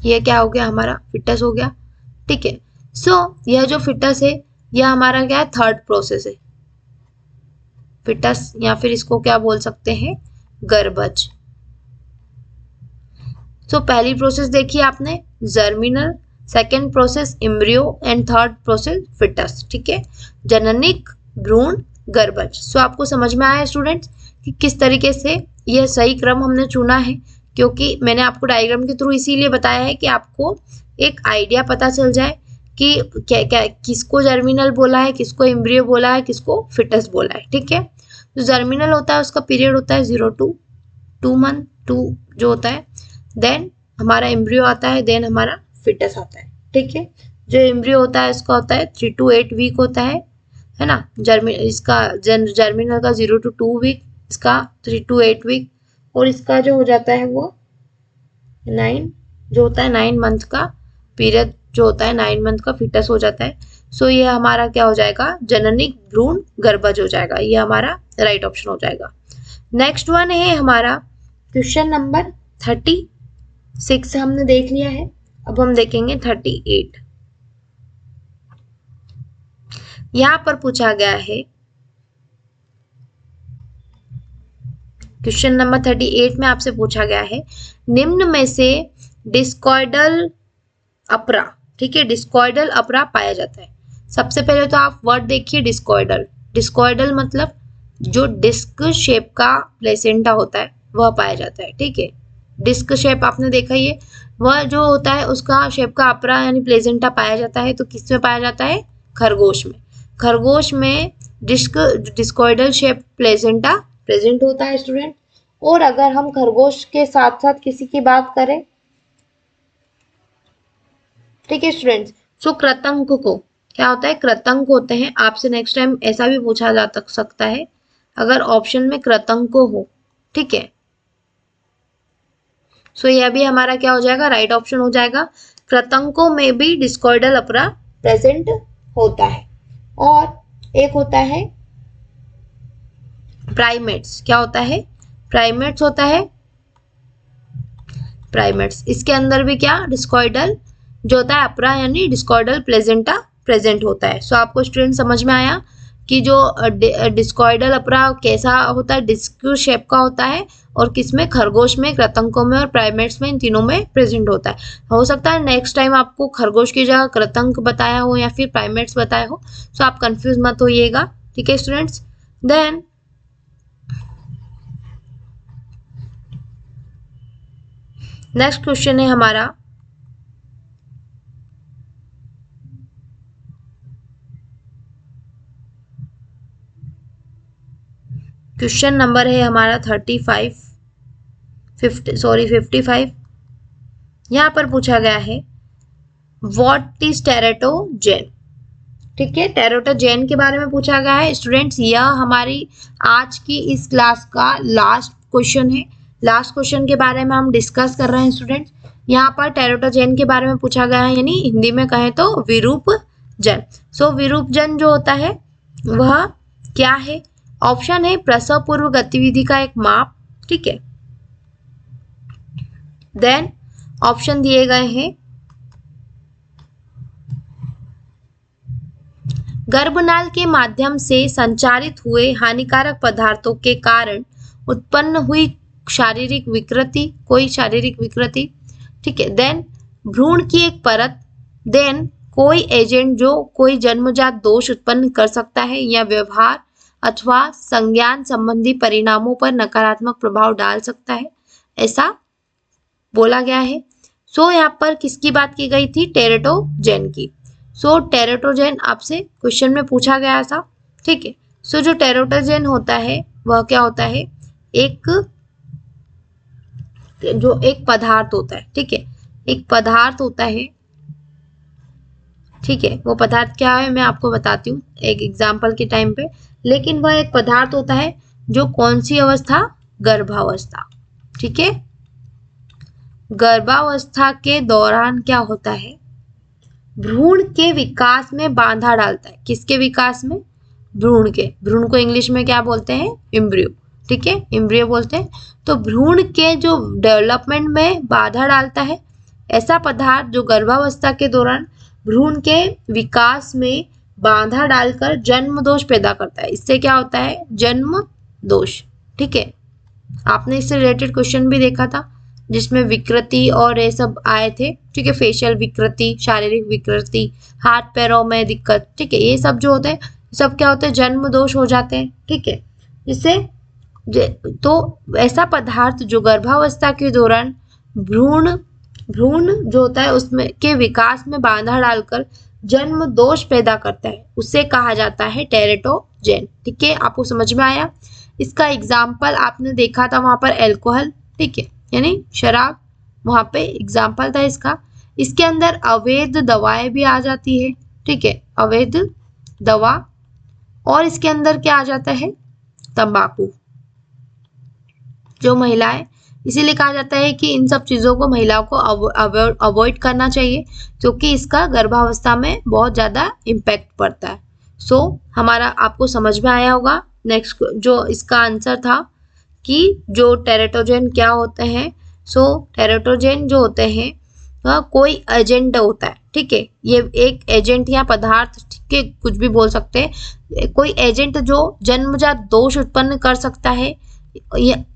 ये क्या हो गया हमारा? फिटस हो गया। ठीक है, यह जो फिटस है यह हमारा क्या है? थर्ड प्रोसेस है फिटस, या फिर इसको क्या बोल सकते हैं? गर्भज। पहली प्रोसेस देखी आपने germinal, second process embryo and third process foetus. ठीक है, जननिक भ्रूण गर्भज। आपको समझ में आया स्टूडेंट्स कि किस तरीके से यह सही क्रम हमने चुना है, क्योंकि मैंने आपको डायग्राम के थ्रू इसीलिए बताया है कि आपको एक आइडिया पता चल जाए कि क्या क्या किसको जर्मिनल बोला है, किसको एम्ब्रियो बोला है, किसको फिटस बोला है। ठीक है, तो जर्मिनल होता है उसका पीरियड होता है 0 to 2 मंथ, 2 जो होता है। देन हमारा एम्ब्रियो आता है, देन हमारा फिटस आता है। ठीक है, जो एम्ब्रियो होता है इसका होता है 3 to 8 वीक होता है ना। जर्मिनल का 0 to 2 वीक, इसका 3 to 8 वीक, और इसका जो हो जाता है वो 9 जो होता है 9 मंथ का पीरियड जो होता है 9 मंथ का फिटस हो जाता है। ये हमारा क्या हो जाएगा? जननिक भ्रूण गर्भज हो जाएगा। ये हमारा राइट ऑप्शन हो जाएगा। नेक्स्ट वन है हमारा क्वेश्चन नंबर 36 हमने देख लिया है, अब हम देखेंगे 38। यहां पर पूछा गया है क्वेश्चन नंबर 38 में आपसे पूछा गया है निम्न में से डिस्कॉइडल अपरा। ठीक है, डिस्कॉइडल अपरा पाया जाता है। सबसे पहले तो आप वर्ड देखिए डिस्कॉइडल। डिस्कॉइडल मतलब जो डिस्क शेप का प्लेसेंटा होता है वह पाया जाता है। ठीक है, डिस्क शेप आपने देखा ही है, वह जो होता है उसका शेप का अपरा यानी प्लेसेंटा पाया जाता है। तो किस में पाया जाता है? खरगोश में। खरगोश में डिस्कॉइडल शेप प्लेसेंटा प्रेजेंट होता है स्टूडेंट। और अगर हम खरगोश के साथ साथ किसी की बात करें, ठीक है स्टूडेंट्स, कृतंक को क्या होता है? कृतंक होते हैं। आपसे नेक्स्ट टाइम ऐसा भी पूछा जा सकता है अगर ऑप्शन में कृतंक हो। ठीक है, यह भी हमारा क्या हो जाएगा? राइट ऑप्शन हो जाएगा। कृतंकों में भी डिस्कॉइडल अपरा प्रेजेंट होता है। और एक होता है प्राइमेट्स। क्या होता है? प्राइमेट्स होता है। प्राइमेट्स, इसके अंदर भी क्या डिस्कॉइडल जो होता है अपरा यानी डिस्कॉइडल प्लेसेंटा प्रेजेंट होता है। आपको स्टूडेंट समझ में आया कि जो डिस्कॉइडल अपरा कैसा होता है? डिस्क शेप का होता है, और किसमें? खरगोश में, कृतंकों में और प्राइमेट्स में, इन तीनों में प्रेजेंट होता है। हो सकता है नेक्स्ट टाइम आपको खरगोश की जगह कृतंक बताया हो या फिर प्राइमेट्स बताया हो। आप कंफ्यूज मत होइएगा। ठीक है स्टूडेंट्स, देन नेक्स्ट क्वेश्चन है हमारा क्वेश्चन नंबर है हमारा 55। यहां पर पूछा गया है व्हाट इज टेराटोजेन। ठीक है, टेराटोजेन के बारे में पूछा गया है स्टूडेंट्स। यह हमारी आज की इस क्लास का लास्ट क्वेश्चन है। लास्ट क्वेश्चन के बारे में हम डिस्कस कर रहे हैं स्टूडेंट्स। यहाँ पर टेराटोजेन के बारे में पूछा गया है, यानी हिंदी में कहें तो विरूपजन। विरूपजन जो होता है वह क्या है? ऑप्शन है प्रसव पूर्व गतिविधि का एक माप। ठीक है, देन ऑप्शन दिए गए हैं, गर्भनाल के माध्यम से संचारित हुए हानिकारक पदार्थों के कारण उत्पन्न हुई शारीरिक विकृति, कोई शारीरिक विकृति, ठीक है। देन भ्रूण की एक परत, देन कोई एजेंट जो कोई जन्मजात दोष उत्पन्न कर सकता है या व्यवहार अथवा संज्ञान संबंधी परिणामों पर नकारात्मक प्रभाव डाल सकता है, ऐसा बोला गया है। सो यहाँ पर किसकी बात की गई थी, टेरेटोजेन की। सो टेरेटोजेन आपसे क्वेश्चन में पूछा गया था, ठीक है। सो जो टेरेटोजेन होता है वह क्या होता है, एक पदार्थ होता है, ठीक है, एक पदार्थ होता है, ठीक है। वो पदार्थ क्या है मैं आपको बताती हूँ एक एग्जाम्पल के टाइम पे, लेकिन वह एक पदार्थ होता है जो कौन सी अवस्था, गर्भावस्था, ठीक है। गर्भावस्था के दौरान क्या होता है, भ्रूण के विकास में बाधा डालता है। किसके विकास में, भ्रूण के। भ्रूण को इंग्लिश में क्या बोलते हैं, एम्ब्रियो, ठीक है, एम्ब्रियो बोलते हैं। तो भ्रूण के जो डेवलपमेंट में बाधा डालता है ऐसा पदार्थ जो गर्भावस्था के दौरान भ्रूण के विकास में बाधा डालकर जन्म दोष पैदा करता है, इससे क्या होता है, जन्म दोष, ठीक है। आपने इससे रिलेटेड क्वेश्चन भी देखा था जिसमें विकृति और ये सब आए थे, ठीक है, फेशियल विकृति, शारीरिक विकृति, हाथ पैरों में दिक्कत, ठीक है, ये सब जो होते हैं सब क्या होते हैं, जन्म दोष हो जाते हैं, ठीक है। इससे तो ऐसा पदार्थ जो गर्भावस्था के दौरान भ्रूण जो होता है उसमें के विकास में बाधा डालकर जन्म दोष पैदा करता है, उसे कहा जाता है टेरेटोजेन, ठीक है। आपको समझ में आया। इसका एग्जाम्पल आपने देखा था वहां पर एल्कोहल, ठीक है, यानी शराब, वहां पे एग्जाम्पल था इसका। इसके अंदर अवैध दवाएं भी आ जाती है, ठीक है, अवैध दवा, और इसके अंदर क्या आ जाता है, तंबाकू, जो महिलाएं, इसीलिए कहा जाता है कि इन सब चीजों को महिलाओं को अवॉइड करना चाहिए क्योंकि इसका गर्भावस्था में बहुत ज्यादा इम्पैक्ट पड़ता है। सो हमारा आपको समझ में आया होगा। नेक्स्ट जो इसका आंसर था कि जो टेरेटोजेन क्या होते हैं, सो टेरेटोजेन जो होते हैं वह कोई एजेंट होता है, ठीक है, ये एक एजेंट या पदार्थ, ठीक है, कुछ भी बोल सकते हैं, कोई एजेंट जो जन्मजात दोष उत्पन्न कर सकता है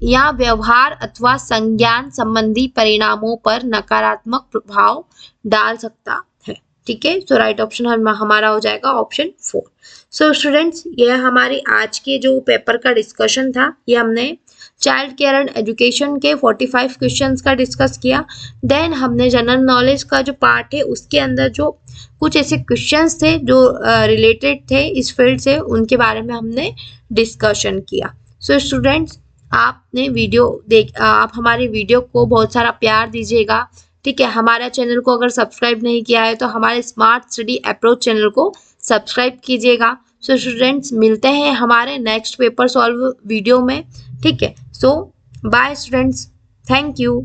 या व्यवहार अथवा संज्ञान संबंधी परिणामों पर नकारात्मक प्रभाव डाल सकता है, ठीक है। सो राइट ऑप्शन हमारा हो जाएगा ऑप्शन 4। सो स्टूडेंट्स, यह हमारी आज के जो पेपर का डिस्कशन था, ये हमने चाइल्ड केयर एंड एजुकेशन के 45 क्वेश्चंस का डिस्कस किया। देन हमने जनरल नॉलेज का जो पार्ट है उसके अंदर जो कुछ ऐसे क्वेश्चंस थे जो रिलेटेड थे इस फील्ड से, उनके बारे में हमने डिस्कशन किया। सो स्टूडेंट्स, आप हमारे वीडियो को बहुत सारा प्यार दीजिएगा, ठीक है। हमारा चैनल को अगर सब्सक्राइब नहीं किया है तो हमारे स्मार्ट स्टडी अप्रोच चैनल को सब्सक्राइब कीजिएगा। सो स्टूडेंट्स, मिलते हैं हमारे नेक्स्ट पेपर सॉल्व वीडियो में, ठीक है। सो बाय स्टूडेंट्स, थैंक यू।